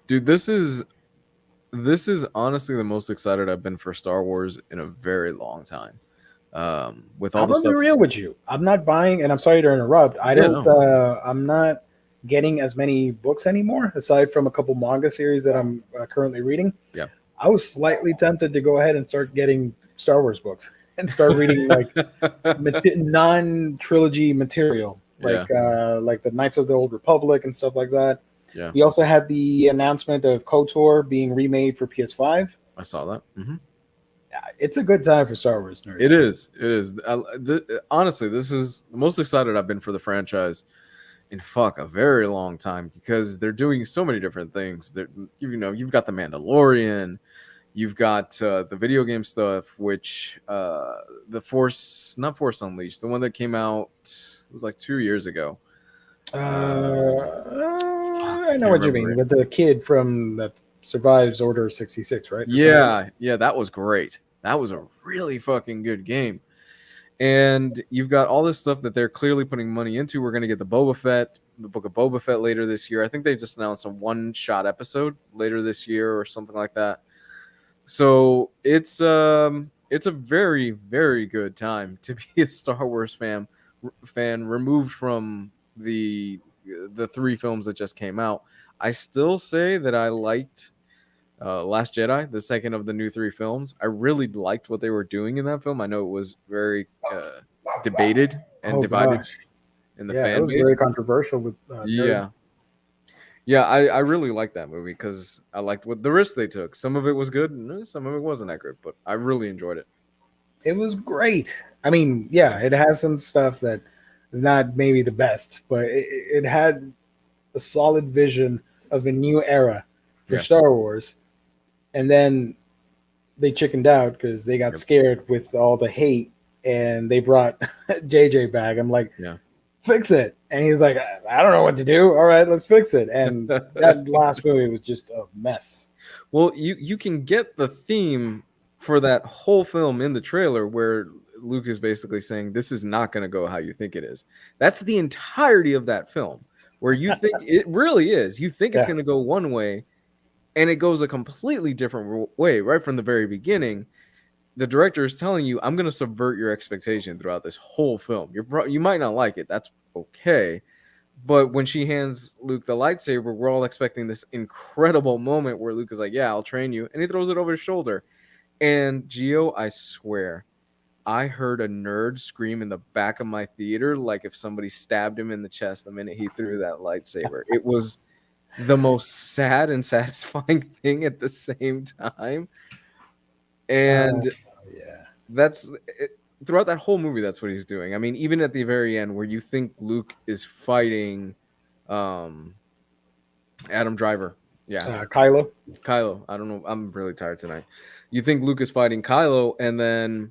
Dude, this is honestly the most excited I've been for Star Wars in a very long time. With all I'm the gonna be stuff. real with you. I'm not buying, and I'm sorry to interrupt. I Yeah, don't. no. I'm not getting as many books anymore, aside from a couple manga series that I'm currently reading. Yeah. I was slightly tempted to go ahead and start getting Star Wars books and start reading like non-trilogy material, Yeah. like the Knights of the Old Republic and stuff like that. Yeah. We also had the announcement of KOTOR being remade for PS5. I saw that. Hmm. It's a good time for Star Wars nerds. It is. It is. Honestly, this is the most excited I've been for the franchise in a very long time because they're doing so many different things. You've got the Mandalorian, you've got the video game stuff, which the Force, not Force Unleashed, the one that came out it was like 2 years ago. Uh, I know what you mean. With the kid from that survives Order 66, right? Yeah, that was great. That was a really fucking good game. And you've got all this stuff that they're clearly putting money into. We're going to get the Book of Boba Fett later this year. I think they just announced a one-shot episode later this year or something like that. So it's a very, very good time to be a Star Wars fan removed from the 3 films that just came out. I still say that I liked Last Jedi, the second of the new 3 films. I really liked what they were doing in that film. I know it was very debated and divided in the fan it was base. very controversial with nerds. I really liked that movie because I liked what the risk they took. Some of it was good, and some of it wasn't that good, but I really enjoyed it. It was great. I mean, yeah, it has some stuff that is not maybe the best, but it had a solid vision of a new era for Star Wars. And then they chickened out because they got scared with all the hate, and they brought JJ back. I'm like, fix it. And he's like, I don't know what to do. All right, let's fix it. And that last movie was just a mess. Well, you can get the theme for that whole film in the trailer where Luke is basically saying, this is not going to go how you think it is. That's the entirety of that film, where you think it really is. You think it's going to go one way, and it goes a completely different way right from the very beginning. The director is telling you, I'm going to subvert your expectation throughout this whole film. You might not like it. That's okay. But when she hands Luke the lightsaber, we're all expecting this incredible moment where Luke is like, yeah, I'll train you. And he throws it over his shoulder. And Gio, I swear, I heard a nerd scream in the back of my theater like if somebody stabbed him in the chest the minute he threw that lightsaber. It was the most sad and satisfying thing at the same time. And that's it, throughout that whole movie, that's what he's doing. I mean, even at the very end where you think Luke is fighting Adam Driver. Yeah. Kylo. I don't know. I'm really tired tonight. You think Luke is fighting Kylo, and then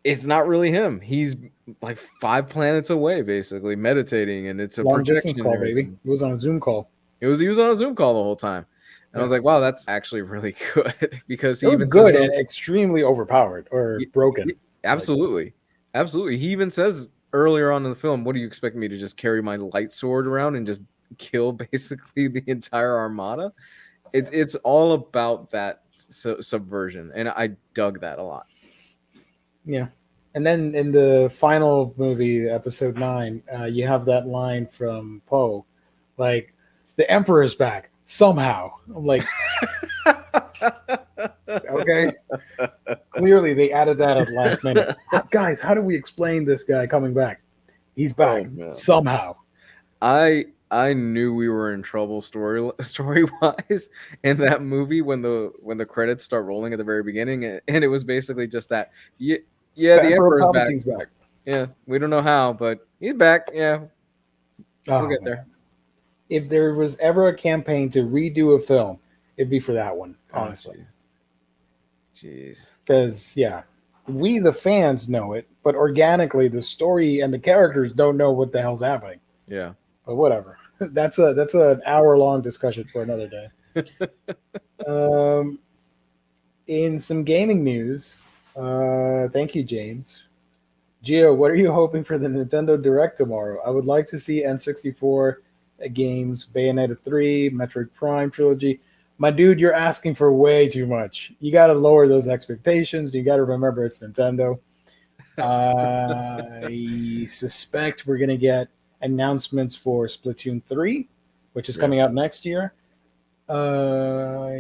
it's not really him. He's like 5 planets away, basically, meditating, and it's a long distance call, baby. It was on a Zoom call. He was on a Zoom call the whole time. And I was like, wow, that's actually really good because it was good and extremely overpowered or broken. Absolutely. Absolutely. He even says earlier on in the film, what do you expect me to just carry my light sword around and just kill basically the entire armada? It's all about that subversion. And I dug that a lot. Yeah. And then in the final movie, episode 9, you have that line from Poe, like, the Emperor's back. Somehow. I'm like, okay. Clearly, they added that at the last minute. Guys, how do we explain this guy coming back? He's back somehow. I knew we were in trouble story wise in that movie when the credits start rolling at the very beginning, and it was basically just that. The Emperor's back. Yeah, we don't know how, but he's back. Yeah, we'll get there. If there was ever a campaign to redo a film, it'd be for that one, honestly. Jeez. Because, we, the fans, know it, but organically, the story and the characters don't know what the hell's happening. Yeah. But whatever. That's an hour-long discussion for another day. In some gaming news, thank you, James. Gio, what are you hoping for the Nintendo Direct tomorrow? I would like to see N64 games, Bayonetta 3, Metroid Prime trilogy. My dude, you're asking for way too much. You got to lower those expectations. You got to remember it's Nintendo. I suspect we're going to get announcements for Splatoon 3, which is coming out next year. We're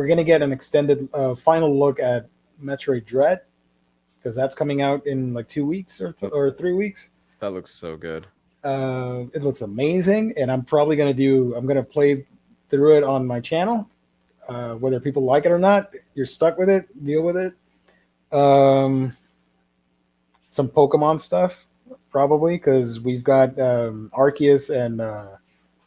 going to get an extended final look at Metroid Dread, because that's coming out in like 2 weeks or 3 weeks. That looks so good. It looks amazing, and I'm probably going to play through it on my channel. Whether people like it or not, you're stuck with it. Deal with it. Some Pokemon stuff, probably, because we've got Arceus and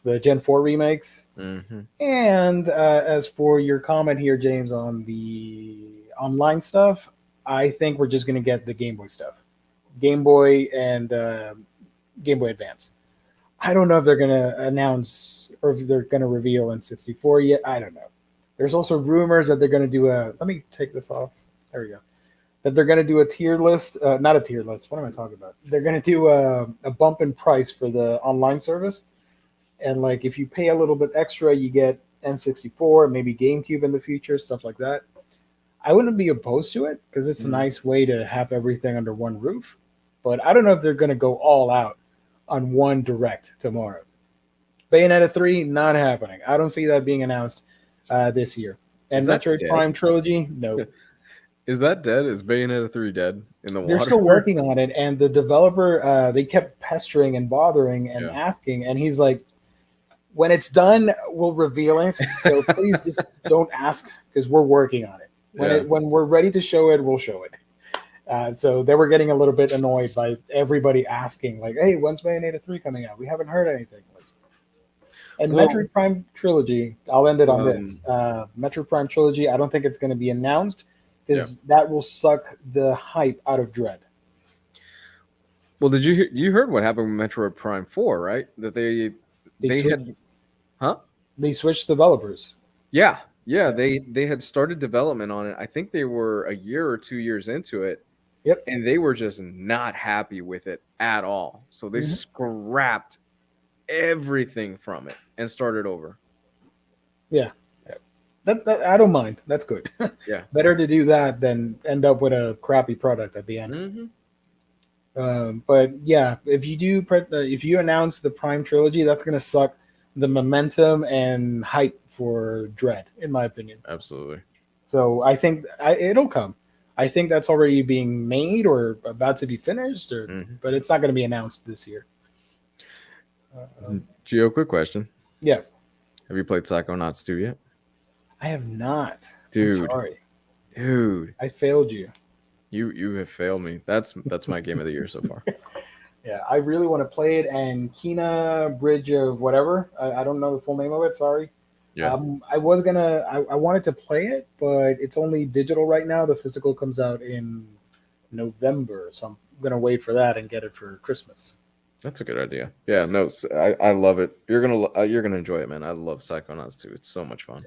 the Gen 4 remakes. Mm-hmm. And as for your comment here, James, on the online stuff, I think we're just going to get the Game Boy stuff. Game Boy and Game Boy Advance. I don't know if they're going to announce or if they're going to reveal N64 yet. I don't know. There's also rumors that they're going to do a. Let me take this off. There we go. That they're going to do a tier list. Not a tier list. What am I talking about? They're going to do a bump in price for the online service. And like if you pay a little bit extra, you get N64, maybe GameCube in the future, stuff like that. I wouldn't be opposed to it because it's a nice way to have everything under one roof. But I don't know if they're going to go all out on one direct tomorrow. Bayonetta 3, not happening. I don't see that being announced this year. And Metroid Prime Trilogy, no. Is that dead? Is Bayonetta 3 dead in the water? They're still working on it. And the developer, they kept pestering and bothering and asking. And he's like, when it's done, we'll reveal it. So please just don't ask because we're working on it. When we're ready to show it, we'll show it. So they were getting a little bit annoyed by everybody asking, like, hey, when's Bayonetta 3 coming out? We haven't heard anything. And Metroid Prime Trilogy, I'll end it on this. Metroid Prime Trilogy, I don't think it's going to be announced because that will suck the hype out of Dread. Well, did you heard what happened with Metroid Prime 4, right? That they had... Huh? They switched developers. Yeah. They had started development on it. I think they were a year or 2 years into it. Yep. And they were just not happy with it at all. So they scrapped everything from it and started over. Yeah. That I don't mind. That's good. Yeah. Better to do that than end up with a crappy product at the end. But yeah, if you announce the Prime Trilogy, that's going to suck the momentum and hype for Dread, in my opinion. Absolutely. So I think it'll come. I think that's already being made or about to be finished, but it's not going to be announced this year. Gio, quick question. Yeah. Have you played Psychonauts 2 yet? I have not. Dude. I'm sorry. Dude. I failed you. You have failed me. That's my game of the year so far. Yeah, I really want to play it. And Kena Bridge of whatever. I don't know the full name of it. Sorry. Yeah. I wanted to play it, but it's only digital right now. The physical comes out in November, so I'm gonna wait for that and get it for Christmas. That's a good idea. Yeah, no, I love it. You're gonna enjoy it, man. I love Psychonauts 2. It's so much fun.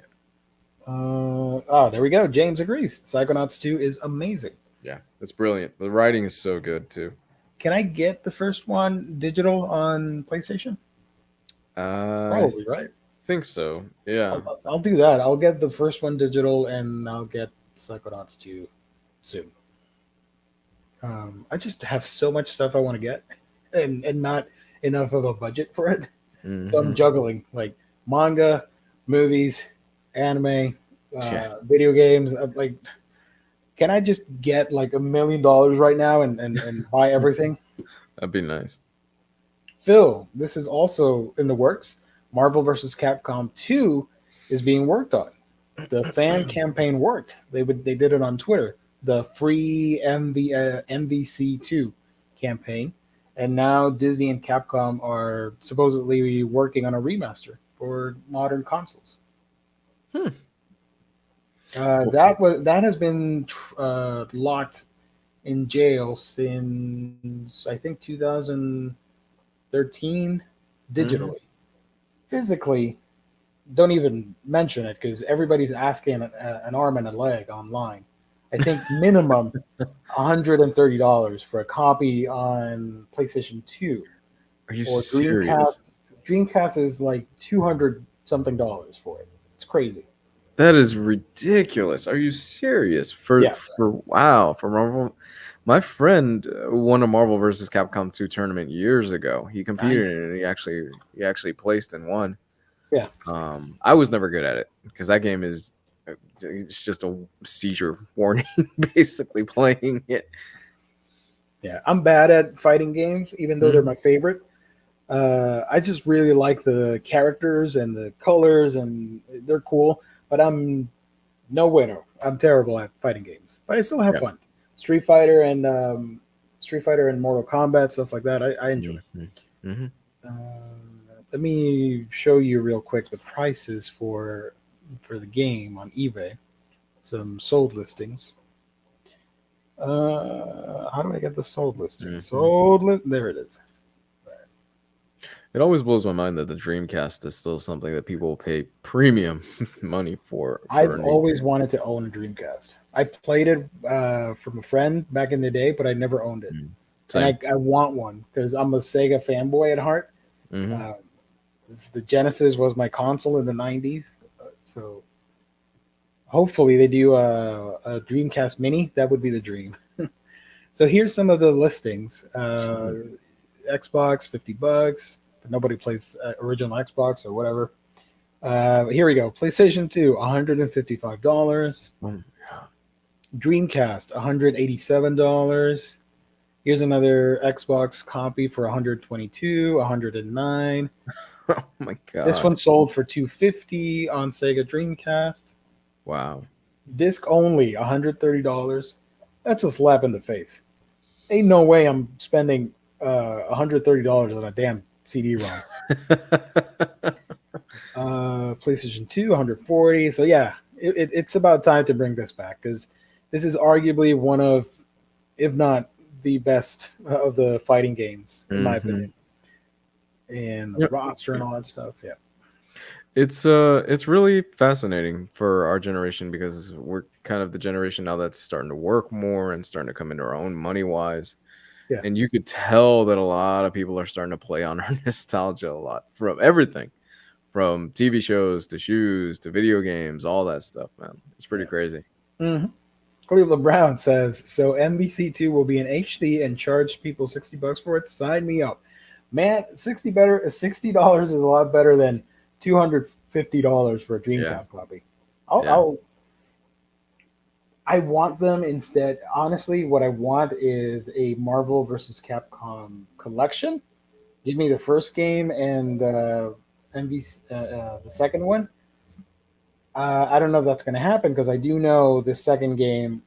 There we go. James agrees. Psychonauts 2 is amazing. Yeah, it's brilliant. The writing is so good too. Can I get the first one digital on PlayStation? Probably, right? I think so. Yeah. I'll do that. I'll get the first one digital, and I'll get Psychonauts 2 soon. I just have so much stuff I want to get, and not enough of a budget for it. So I'm juggling like manga, movies, anime, video games. I'm like, can I just get like $1 million right now and buy everything? That'd be nice. Phil, this is also in the works. Marvel vs. Capcom 2 is being worked on. The fan campaign worked. They did it on Twitter. The free MVC2 campaign. And now Disney and Capcom are supposedly working on a remaster for modern consoles. That has been locked in jail since I think 2013 digitally. Physically, don't even mention it because everybody's asking an arm and a leg online. I think minimum $130 for a copy on PlayStation 2. Are you serious? Dreamcast is like $200 something for it. It's crazy. That is ridiculous. Are you serious? For Marvel, my friend won a Marvel vs. Capcom 2 tournament years ago. He competed in it, and he actually placed and won. Yeah. I was never good at it because that game it's just a seizure warning basically playing it. Yeah, I'm bad at fighting games, even though they're my favorite. I just really like the characters and the colors, and they're cool. But I'm no winner. I'm terrible at fighting games, but I still have fun. Street Fighter and Mortal Kombat, stuff like that. I enjoy. Let me show you real quick the prices for the game on eBay. Some sold listings. How do I get the sold listing? There it is. It always blows my mind that the Dreamcast is still something that people pay premium money for I've a new always game. wanted to own a Dreamcast. I played it from a friend back in the day, but I never owned it. Mm. And Same. I want one because I'm a Sega fanboy at heart. Hmm. Uh, the Genesis was my console in the 90s. So hopefully they do a Dreamcast Mini. That would be the dream. So here's some of the listings. Xbox, $50, but nobody plays original Xbox or whatever. Here we go. PlayStation 2, $155. Oh, Dreamcast, $187. Here's another Xbox copy for 122, 109. oh my This god! one sold for 250 on Sega Dreamcast. Wow. Disc only, $130. That's a slap in the face. Ain't no way I'm spending $130 on a damn CD-ROM. PlayStation 2, 140. So yeah, it's about time to bring this back because this is arguably one of, if not the best of the fighting games, in my Hmm. opinion. And the Yep. roster and all that stuff. Yeah. It's really fascinating for our generation because we're kind of the generation now that's starting to work more and starting to come into our own money wise. Yeah. And you could tell that a lot of people are starting to play on our nostalgia a lot from everything, from TV shows to shoes to video games, all that stuff, man. It's pretty Yeah. crazy. Mm-hmm. Cleveland Brown says, so MVC2 will be in HD and charge people $60 for it. Sign me up. Man, $60 is a lot better than $250 for a Yeah. Dreamcast copy. Yeah. I want them instead. Honestly, what I want is a Marvel versus Capcom collection. Give me the first game and the second one. I don't know if that's going to happen because I do know the second game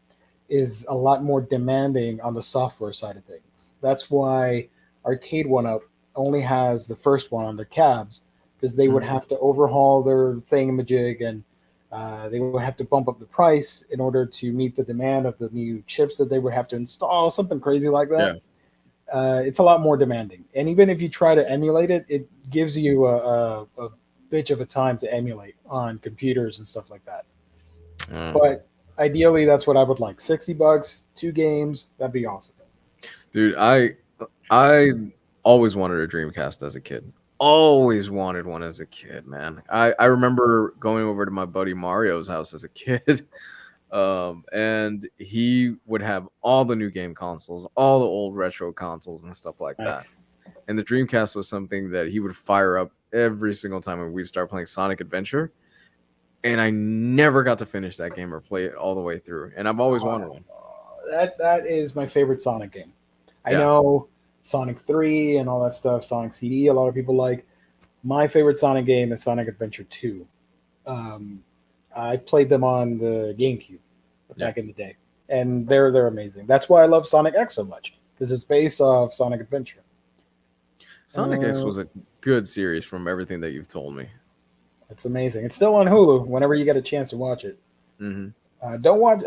is a lot more demanding on the software side of things. That's why Arcade One Up only has the first one on the cabs because they would Mhm. have to overhaul their thingamajig and they would have to bump up the price in order to meet the demand of the new chips that they would have to install, something crazy like Yeah. that. It's a lot more demanding. And even if you try to emulate it, it gives you a bitch of a time to emulate on computers and stuff like that. Uh, But ideally, that's what I would like. $60, 2 games, that'd be awesome. dude, I always wanted a Dreamcast as a kid. Always wanted one as a kid, man. I remember going over to my buddy Mario's house as a kid. And he would have all the new game consoles, all the old retro consoles and stuff like that. Nice. And the Dreamcast was something that he would fire up every single time when we'd start playing Sonic Adventure. And I never got to finish that game or play it all the way through. And I've always wanted one. That is my favorite Sonic game. I Yeah. know Sonic 3 and all that stuff, Sonic CD, a lot of people like. My favorite Sonic game is Sonic Adventure 2. Um, I played them on the GameCube back in the day, and they're amazing. That's why I love Sonic X so much because it's based off Sonic Adventure. Sonic X was a good series from everything that you've told me. It's amazing. It's still on Hulu whenever you get a chance to watch it. Hmm. Don't watch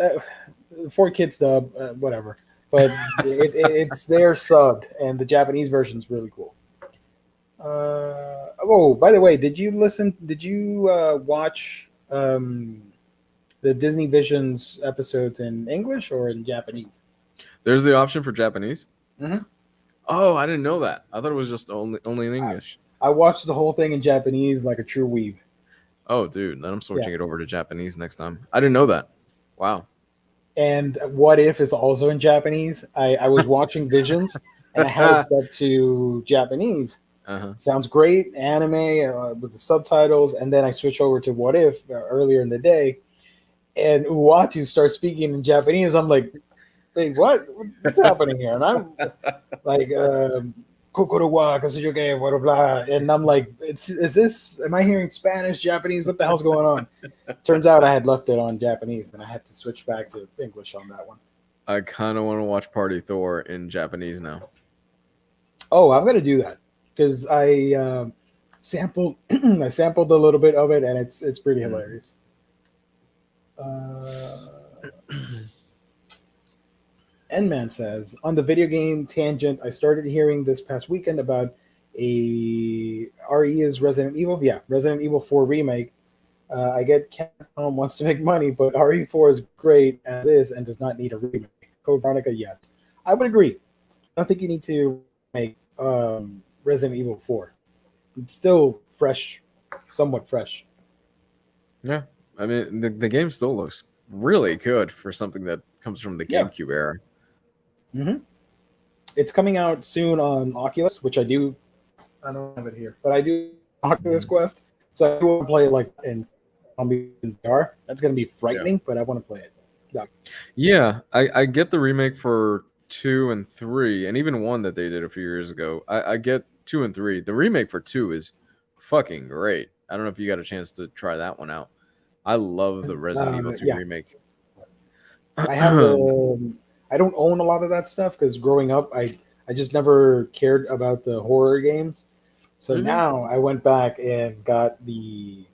for kids dub, whatever. But it's their subbed, and the Japanese version is really cool. Oh, by the way, did you listen? Did you watch the Disney Visions episodes in English or in Japanese? There's the option for Japanese. Mhm. Oh, I didn't know that. I thought it was just only in English. I watched the whole thing in Japanese like a true weeb. Oh, dude, then I'm switching Yeah. it over to Japanese next time. I didn't know that. Wow. And What If is also in Japanese. I was watching Visions and I had it set to Japanese. Uh-huh. Sounds great, anime with the subtitles, and then I switch over to What If earlier in the day, and Uatu starts speaking in Japanese. I'm like, wait, what? What's happening here? And I'm like, Kokoro wa kasuyoge, blah, blah, blah. And I'm like, is this, am I hearing Spanish, Japanese? What the hell's going on? Turns out I had left it on Japanese, and I had to switch back to English on that one. I kind of want to watch Party Thor in Japanese now. Oh, I'm gonna do that because I sampled I sampled a little bit of it, and it's pretty hilarious. N-Man says, on the video game tangent, I started hearing this past weekend about a RE is Resident Evil. Yeah, Resident Evil 4 remake. I get Capcom wants to make money, but RE4 is great as is and does not need a remake. Code Veronica, yes, I would agree. I don't think you need to make Resident Evil 4. It's still fresh, somewhat fresh. Yeah, I mean the game still looks really good for something that comes from the Yeah. GameCube era. hmm It's coming out soon on Oculus, which I do. I don't have it here, but I do Oculus Quest, so I do want to play it like in VR. That's going to be frightening, but I want to play it. Yeah. Yeah, I get the remake for 2 and 3, and even 1 that they did a few years ago. I get 2 and 3. The remake for 2 is fucking great. I don't know if you got a chance to try that one out. I love the Resident Evil 2 Yeah. remake. I have the. I don't own a lot of that stuff because growing up, I just never cared about the horror games. So now I went back and got the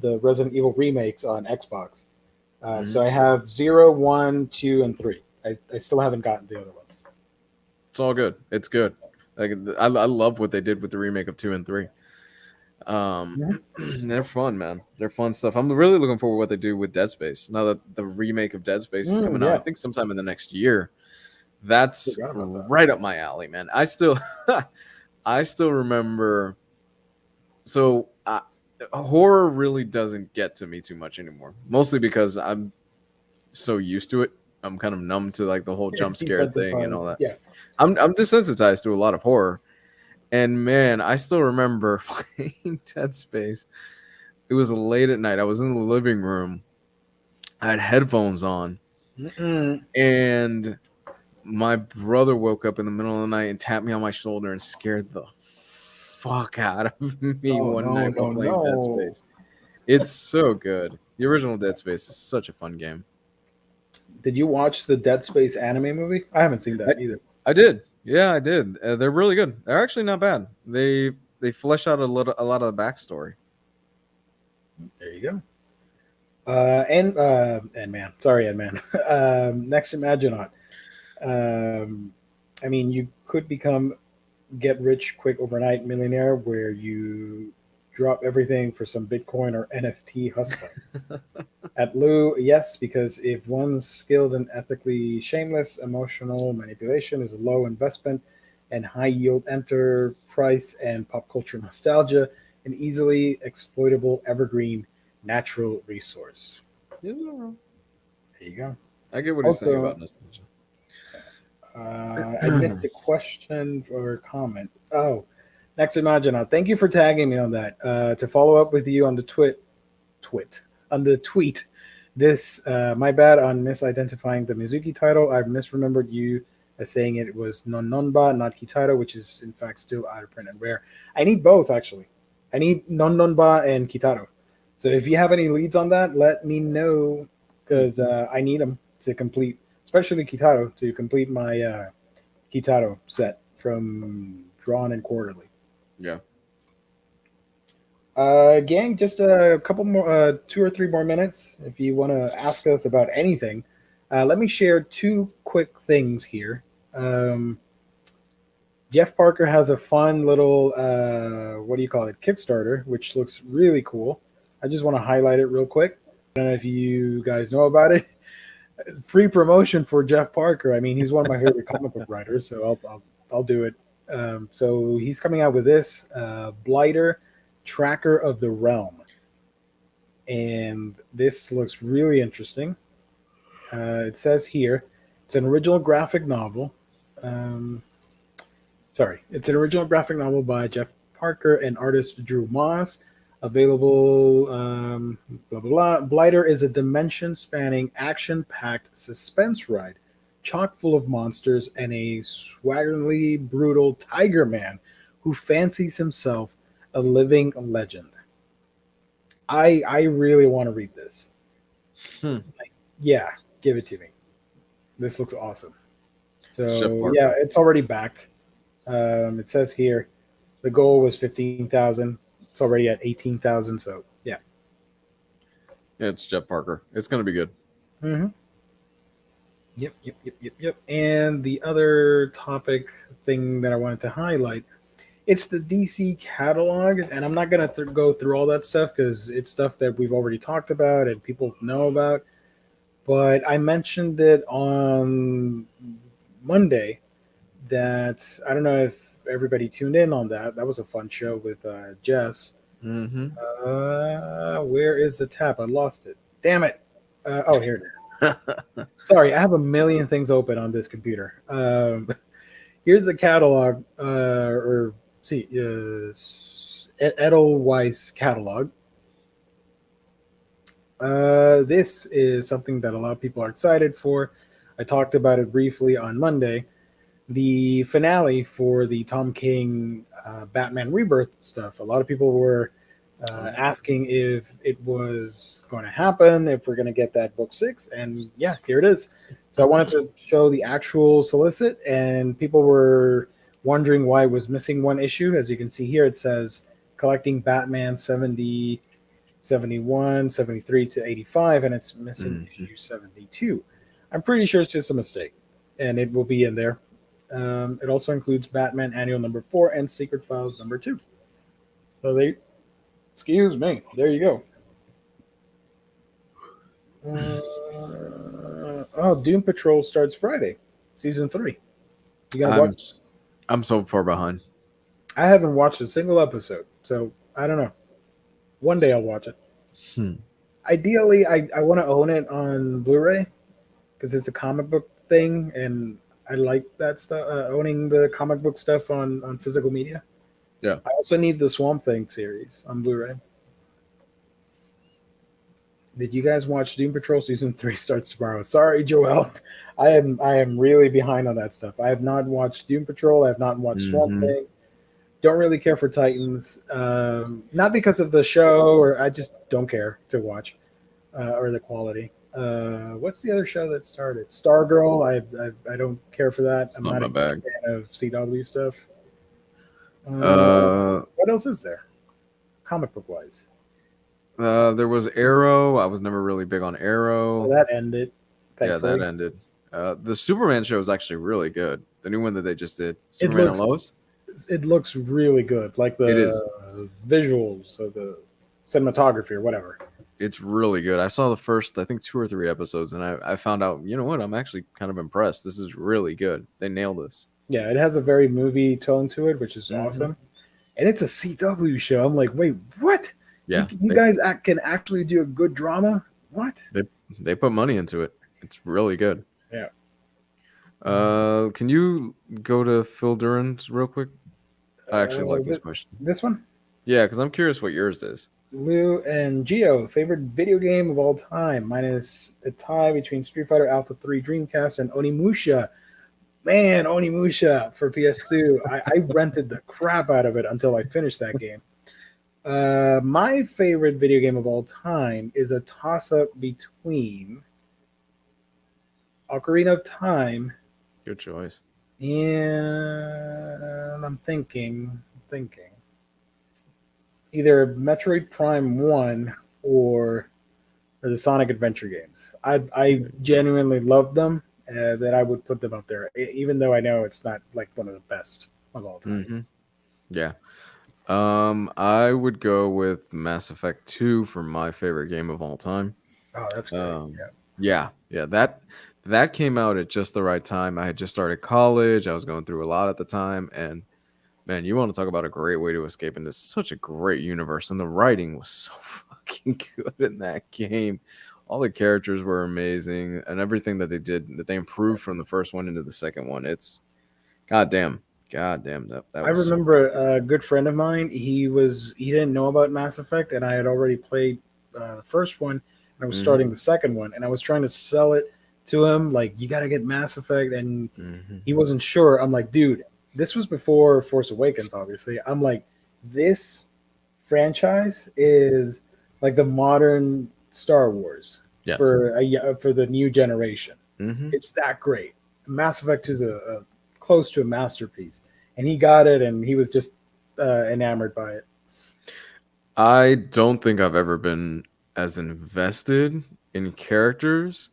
Resident Evil remakes on Xbox. So I have 0, 1, 2, and 3. I still haven't gotten the other ones. It's all good. It's good. Like I love what they did with the remake of 2 and 3. They're fun, man. They're fun stuff. I'm really looking forward to what they do with Dead Space. Now that the remake of Dead Space is coming out, I think sometime in the next year. That's right up my alley, man. I still remember. So horror really doesn't get to me too much anymore. Mostly because I'm so used to it. I'm kind of numb to like the whole jump scare thing and all that. Yeah, I'm desensitized to a lot of horror. And man, I still remember playing Dead Space. It was late at night. I was in the living room. I had headphones on. And my brother woke up in the middle of the night and tapped me on my shoulder and scared the fuck out of me one night while playing Dead Space. It's so good. The original Dead Space is such a fun game. Did you watch the Dead Space anime movie? I haven't seen that either. I did. Yeah, I did. They're really good. They're actually not bad. They flesh out a lot of the backstory. There you go. Ant-Man. Sorry, Ant-Man. Next Imaginaut. I mean, you could become get rich quick overnight millionaire where you drop everything for some Bitcoin or NFT hustling. At Lou, yes, because if one's skilled and ethically shameless, emotional manipulation is a low investment and high yield enterprise and pop culture nostalgia, an easily exploitable evergreen natural resource. There you go. I get what he's saying about nostalgia. I missed a question or comment. Oh, next Imagina. Thank you for tagging me on that. To follow up with you on the tweet. This, my bad on misidentifying the Mizuki title. I misremembered you as saying it was Nonnonba, not Kitaro, which is in fact still out of print and rare. I need both, actually. I need Nonnonba and Kitaro. So if you have any leads on that, let me know, because I need them to complete, especially Kitaro, to complete my Kitaro set from Drawn and Quarterly. Yeah. Gang, just a couple more, 2 or 3 more minutes. If you want to ask us about anything, let me share 2 quick things here. Jeff Parker has a fun little, Kickstarter, which looks really cool. I just want to highlight it real quick. I don't know if you guys know about it. Free promotion for Jeff Parker. I mean, he's one of my favorite comic book writers, so I'll do it. So he's coming out with this Blighter Tracker of the Realm, and this looks really interesting. It says here it's an original graphic novel. It's an original graphic novel by Jeff Parker and artist Drew Moss. Available, blah, blah, blah. Blighter is a dimension-spanning, action-packed suspense ride, chock full of monsters and a swaggeringly brutal tiger man who fancies himself a living legend. I really want to read this. Yeah, give it to me. This looks awesome. So, yeah, it's already backed. It says here the goal was 15,000. It's already at 18,000. So yeah. Yeah, it's Jeff Parker. It's gonna be good. Mm-hmm. Yep. And the other topic thing that I wanted to highlight It's the DC catalog, and I'm not gonna go through all that stuff because it's stuff that we've already talked about and people know about. But I mentioned it on Monday that I don't know if everybody tuned in on that. That was a fun show with Jess. Mm-hmm. Where is the tab? I lost it. Damn it. Oh, here it is. Sorry, I have a million things open on this computer. Here's the catalog, or see, Edelweiss catalog. This is something that a lot of people are excited for. I talked about it briefly on Monday. The finale for the Tom King Batman Rebirth stuff. A lot of people were asking if it was going to happen, if we're going to get that book 6, and yeah, here it is. So I wanted to show the actual solicit, and people were wondering why it was missing one issue. As you can see here, it says collecting Batman 70, 71, 73 to 85, and it's missing issue 72. I'm pretty sure it's just a mistake, and it will be in there. It also includes Batman Annual number 4 and Secret Files number 2. So excuse me, there you go. Doom Patrol starts Friday, season 3. You gonna watch? I'm so far behind. I haven't watched a single episode, so I don't know. One day I'll watch it. Ideally, I want to own it on Blu-ray because it's a comic book thing, and I like that stuff. Owning the comic book stuff on physical media. Yeah. I also need the Swamp Thing series on Blu-ray. Did you guys watch Doom Patrol season 3 starts tomorrow? Sorry, Joel. I am really behind on that stuff. I have not watched Doom Patrol. I have not watched Swamp Thing. Don't really care for Titans. Not because of the show, or I just don't care to watch, or the quality. What's the other show that started? Stargirl. I don't care for that. It's I'm not not my a bag. fan of CW stuff. What else is there? Comic book wise. There was Arrow. I was never really big on Arrow. Well, that ended. Yeah, Thankfully. that ended. The Superman show is actually really good. The new one that they just did, Superman and Lois. It looks really good, like It is. the visuals or the cinematography or whatever. It's really good. I saw the first, I think, 2 or 3 episodes, and I found out, you know what? I'm actually kind of impressed. This is really good. They nailed this. Yeah, it has a very movie tone to it, which is awesome. And it's a CW show. I'm like, wait, what? Yeah, you guys can actually do a good drama? What? They put money into it. It's really good. Yeah. Can you go to Phil Duran's real quick? I actually like this question. This one? Yeah, because I'm curious what yours is. Lou and Geo, favorite video game of all time. Mine is a tie between Street Fighter Alpha 3 Dreamcast and Onimusha. Man, Onimusha for PS2. I rented the crap out of it until I finished that game. My favorite video game of all time is a toss-up between Ocarina of Time. Good choice. And I'm thinking either Metroid Prime 1 or the Sonic Adventure games. I genuinely love them, that I would put them up there, even though I know it's not like one of the best of all time. Yeah. I would go with Mass Effect 2 for my favorite game of all time. Oh, that's great. Yeah. That came out at just the right time. I had just started college. I was going through a lot at the time, and man, you want to talk about a great way to escape into such a great universe, and the writing was so fucking good in that game. All the characters were amazing, and everything that they improved from the first one into the second one. It's goddamn. That I remember a good friend of mine. He didn't know about Mass Effect, and I had already played the first one, and I was starting the second one, and I was trying to sell it to him, like, you got to get Mass Effect, and he wasn't sure. I'm like, dude, this was before Force Awakens, obviously. I'm like, this franchise is like the modern Star Wars for the new generation. It's that great. Mass Effect is a close to a masterpiece, and he got it, and he was just enamored by it. I don't think I've ever been as invested in characters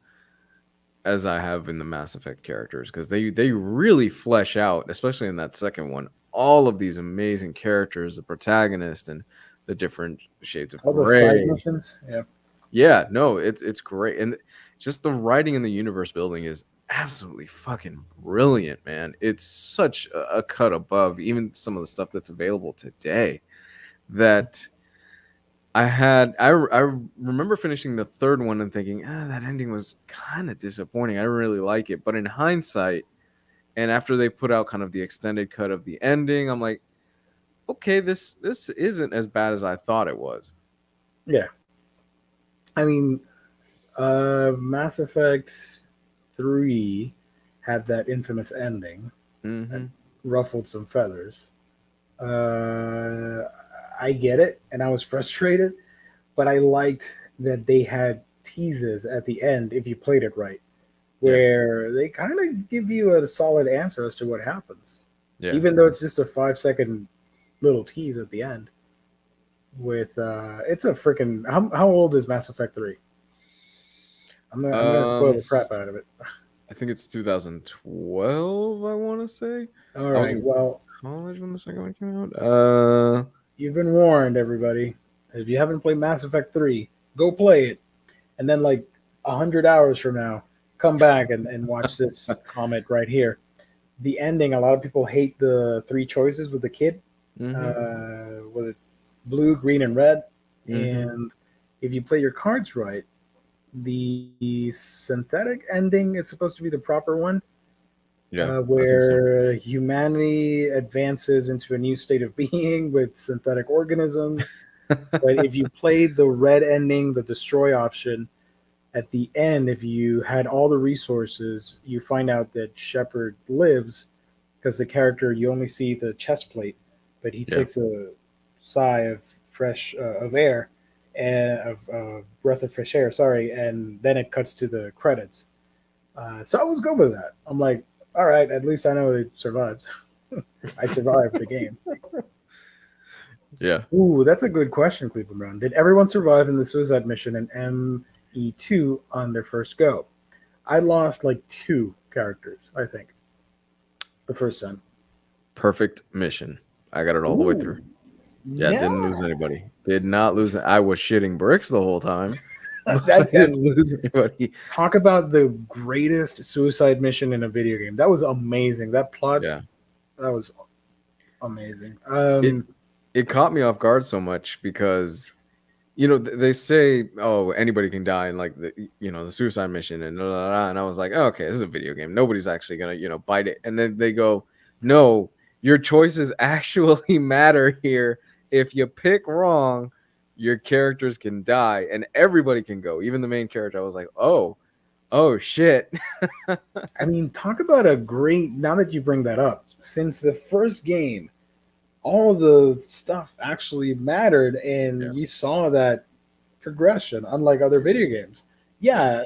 as I have in the Mass Effect characters, because they really flesh out, especially in that second one, all of these amazing characters, the protagonist and the different shades of All the side gray. missions. Yeah. Yeah, no, it's great. And just the writing and the universe building is absolutely fucking brilliant, man. It's such a cut above even some of the stuff that's available today that I remember finishing the third one and thinking, that ending was kind of disappointing. I didn't really like it. But in hindsight, and after they put out kind of the extended cut of the ending, I'm like, okay, this isn't as bad as I thought it was. Yeah. I mean, Mass Effect 3 had that infamous ending that Mm-hmm. ruffled some feathers. Uh, I get it, and I was frustrated, but I liked that they had teases at the end if you played it right, Yeah. where they kind of give you a solid answer as to what happens, Yeah. even though it's just a 5 second little tease at the end. With it's a freaking how old is Mass Effect 3? I'm gonna spoil the Um, crap out of it. I think it's 2012, I want to say. All I was right, in well, college when the second one came out. you've been warned, everybody. If you haven't played Mass Effect 3, go play it, and then like 100 hours from now, come back and watch this comment right here. The ending. A lot of people hate the three choices with the kid. Mm-hmm. Was it blue, green, and red? Mm-hmm. And if you play your cards right, the synthetic ending is supposed to be the proper one, Yeah, I think so. where humanity advances into a new state of being with synthetic organisms. But if you played the red ending, the destroy option, at the end, if you had all the resources, you find out that Shepard lives because the character you only see the chest plate, but he Yeah. takes a sigh of fresh of air and of breath of fresh air. Sorry, and then it cuts to the credits. So I was good with that. I'm like, all right, at least I know it survives. I survived the game. Yeah. Ooh, that's a good question, Cleveland Brown. Did everyone survive in the suicide mission in ME2 on their first go? I lost like two characters, I think, the first time. Perfect mission. I got it all the way through. Ooh, Yeah, yeah. didn't lose anybody. Did not lose. I was shitting bricks the whole time, but I that didn't lose anybody. talk about the greatest suicide mission in a video game. That was amazing. That plot, Yeah. that was amazing. It it caught me off guard so much because they say, oh, anybody can die in like the suicide mission and blah, blah, blah, and I was like, oh, okay, this is a video game. Nobody's actually gonna bite it. And then they go, no, your choices actually matter here. If you pick wrong, your characters can die and everybody can go, even the main character. I was like, oh shit. I mean, talk about a great. Now that you bring that up, since the first game, all the stuff actually mattered, Yeah. and you saw that progression, unlike other video games. Yeah,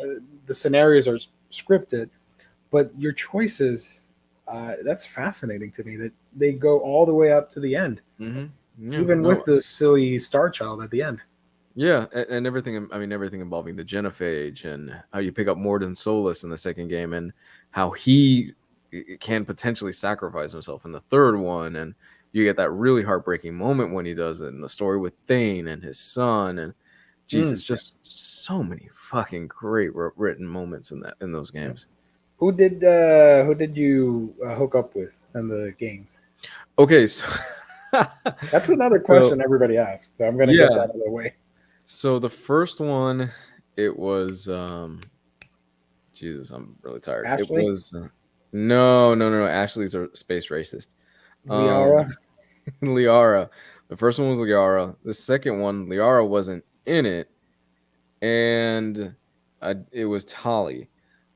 the scenarios are scripted, but your choices, that's fascinating to me that they go all the way up to the end, Yeah, even no, with the silly Star Child at the end. yeah, and everything. I mean, everything involving the genophage and how you pick up Morden Solus in the second game, and how he can potentially sacrifice himself in the third one, and you get that really heartbreaking moment when he does it, and the story with Thane and his son, and Jesus, Mm, just so many fucking great written moments in those yeah. games. Who did you hook up with in the games? Okay, so That's another so question everybody asks. So I'm gonna get that yeah, out of the way. so the first one, it was Jesus, I'm really tired. It Ashley, was no. Ashley's a space racist. Um, Liara. Liara. The first one was Liara. The second one, Liara wasn't in it, and it was Tali.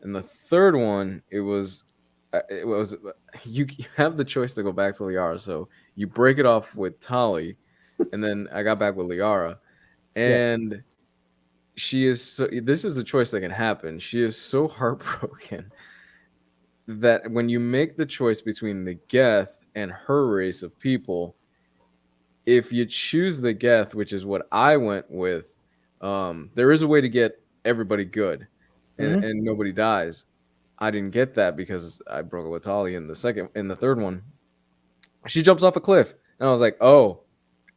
And the third one, it was you have the choice to go back to Liara, so you break it off with Tali, and then I got back with Liara, Yeah. and she is this is a choice that can happen. She is so heartbroken that when you make the choice between the Geth and her race of people, if you choose the Geth, which is what I went with, there is a way to get everybody good Hmm. and nobody dies. I didn't get that because I broke it with Tali in the third one. She jumps off a cliff, and I was like, "Oh,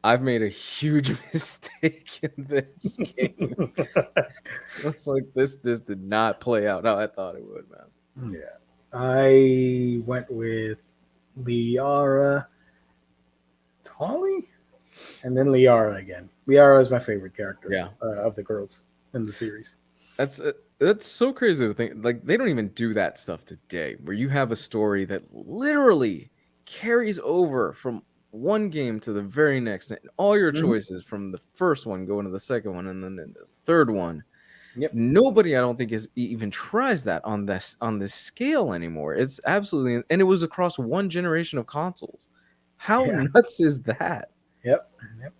I've made a huge mistake in this game." I was like, "This did not play out how I thought it would, man." Yeah. I went with Liara, Tolly, and then Liara again. Liara is my favorite character Yeah, of the girls in the series. that's so crazy to think. Like they don't even do that stuff today, where you have a story that literally carries over from one game to the very next, and all your Mhm. choices from the first one go into the second one, and then the third one. Yep. Nobody, I don't think, even tries that on this scale anymore. It's absolutely, and it was across one generation of consoles. How Yeah. nuts is that? Yep. Yep.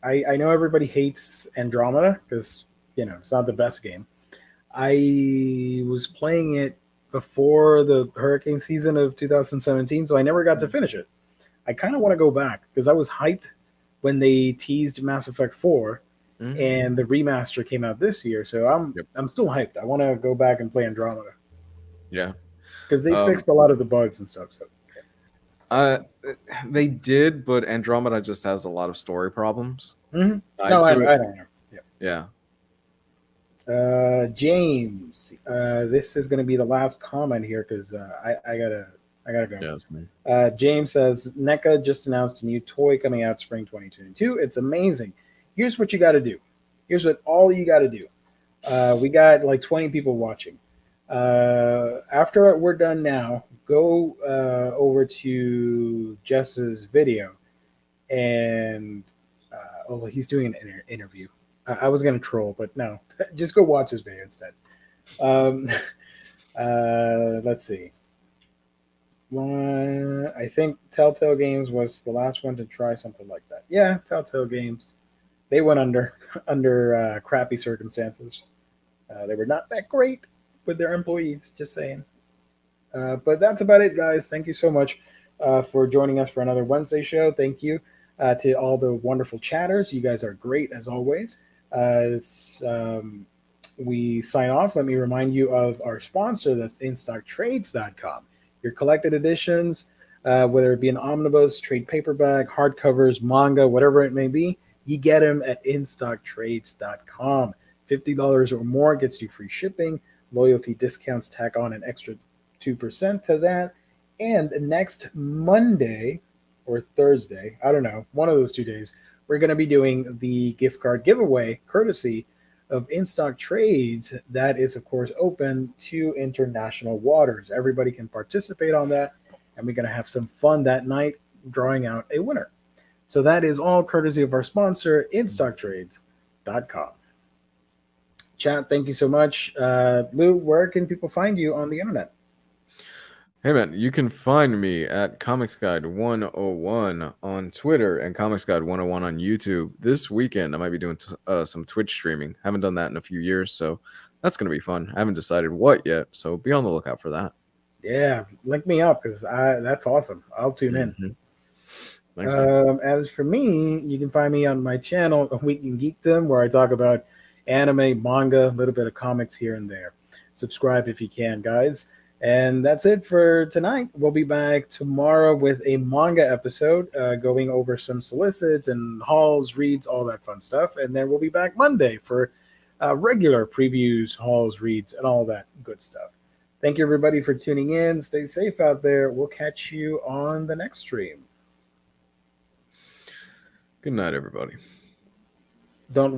I know everybody hates Andromeda because it's not the best game. I was playing it before the hurricane season of 2017, so I never got to finish it. I kind of want to go back because I was hyped when they teased Mass Effect 4 Mhm. and the remaster came out this year. So Yep. I'm still hyped. I want to go back and play Andromeda Yeah. because they Um, fixed a lot of the bugs and stuff. So uh, they did, but Andromeda just has a lot of story problems tied no, to it. I don't know. Yeah. Yeah. James, this is going to be the last comment here because I gotta go. Yes. Man. James says NECA just announced a new toy coming out spring 2022. It's amazing. Here's what you got to do. Here's what all you got to do. We got like 20 people watching. After we're done now, go over to Jess's video and oh, he's doing an interview. I was gonna troll, but no, just go watch his video instead. Um, let's see. I think Telltale Games was the last one to try something like that. Yeah, Telltale Games. They went under under crappy circumstances. They were not that great with their employees. Just saying. But that's about it, guys. Thank you so much for joining us for another Wednesday show. Thank you to all the wonderful chatters. You guys are great as always. We sign off. Let me remind you of our sponsor. That's InStockTrades.com. Your collected editions, whether it be an omnibus, trade paperback, hardcovers, manga, whatever it may be, you get them at InStockTrades.com. $50 or more gets you free shipping. Loyalty discounts tack on an extra 2% to that. And next Monday or Thursday, I don't know, one of those 2 days, we're going to be doing the gift card giveaway courtesy of In Stock Trades. That is, of course, open to international waters. Everybody can participate on that, and we're going to have some fun that night drawing out a winner. So that is all courtesy of our sponsor, InStockTrades.com. Chat, thank you so much. Lou, where can people find you on the internet? Hey man, you can find me at Comics Guide 101 on Twitter and Comics Guide 101 on YouTube. This weekend, I might be doing some Twitch streaming. Haven't done that in a few years, so that's going to be fun. I haven't decided what yet, so be on the lookout for that. Yeah, link me up because that's awesome. I'll tune in. Thanks, man. As for me, you can find me on my channel, A Week in Geekdom, where I talk about anime, manga, a little bit of comics here and there. Subscribe if you can, guys. And that's it for tonight. We'll be back tomorrow with a manga episode going over some solicits and hauls, reads, all that fun stuff. And then we'll be back Monday for regular previews, hauls, reads, and all that good stuff. Thank you, everybody, for tuning in. Stay safe out there. We'll catch you on the next stream. Good night, everybody. Don't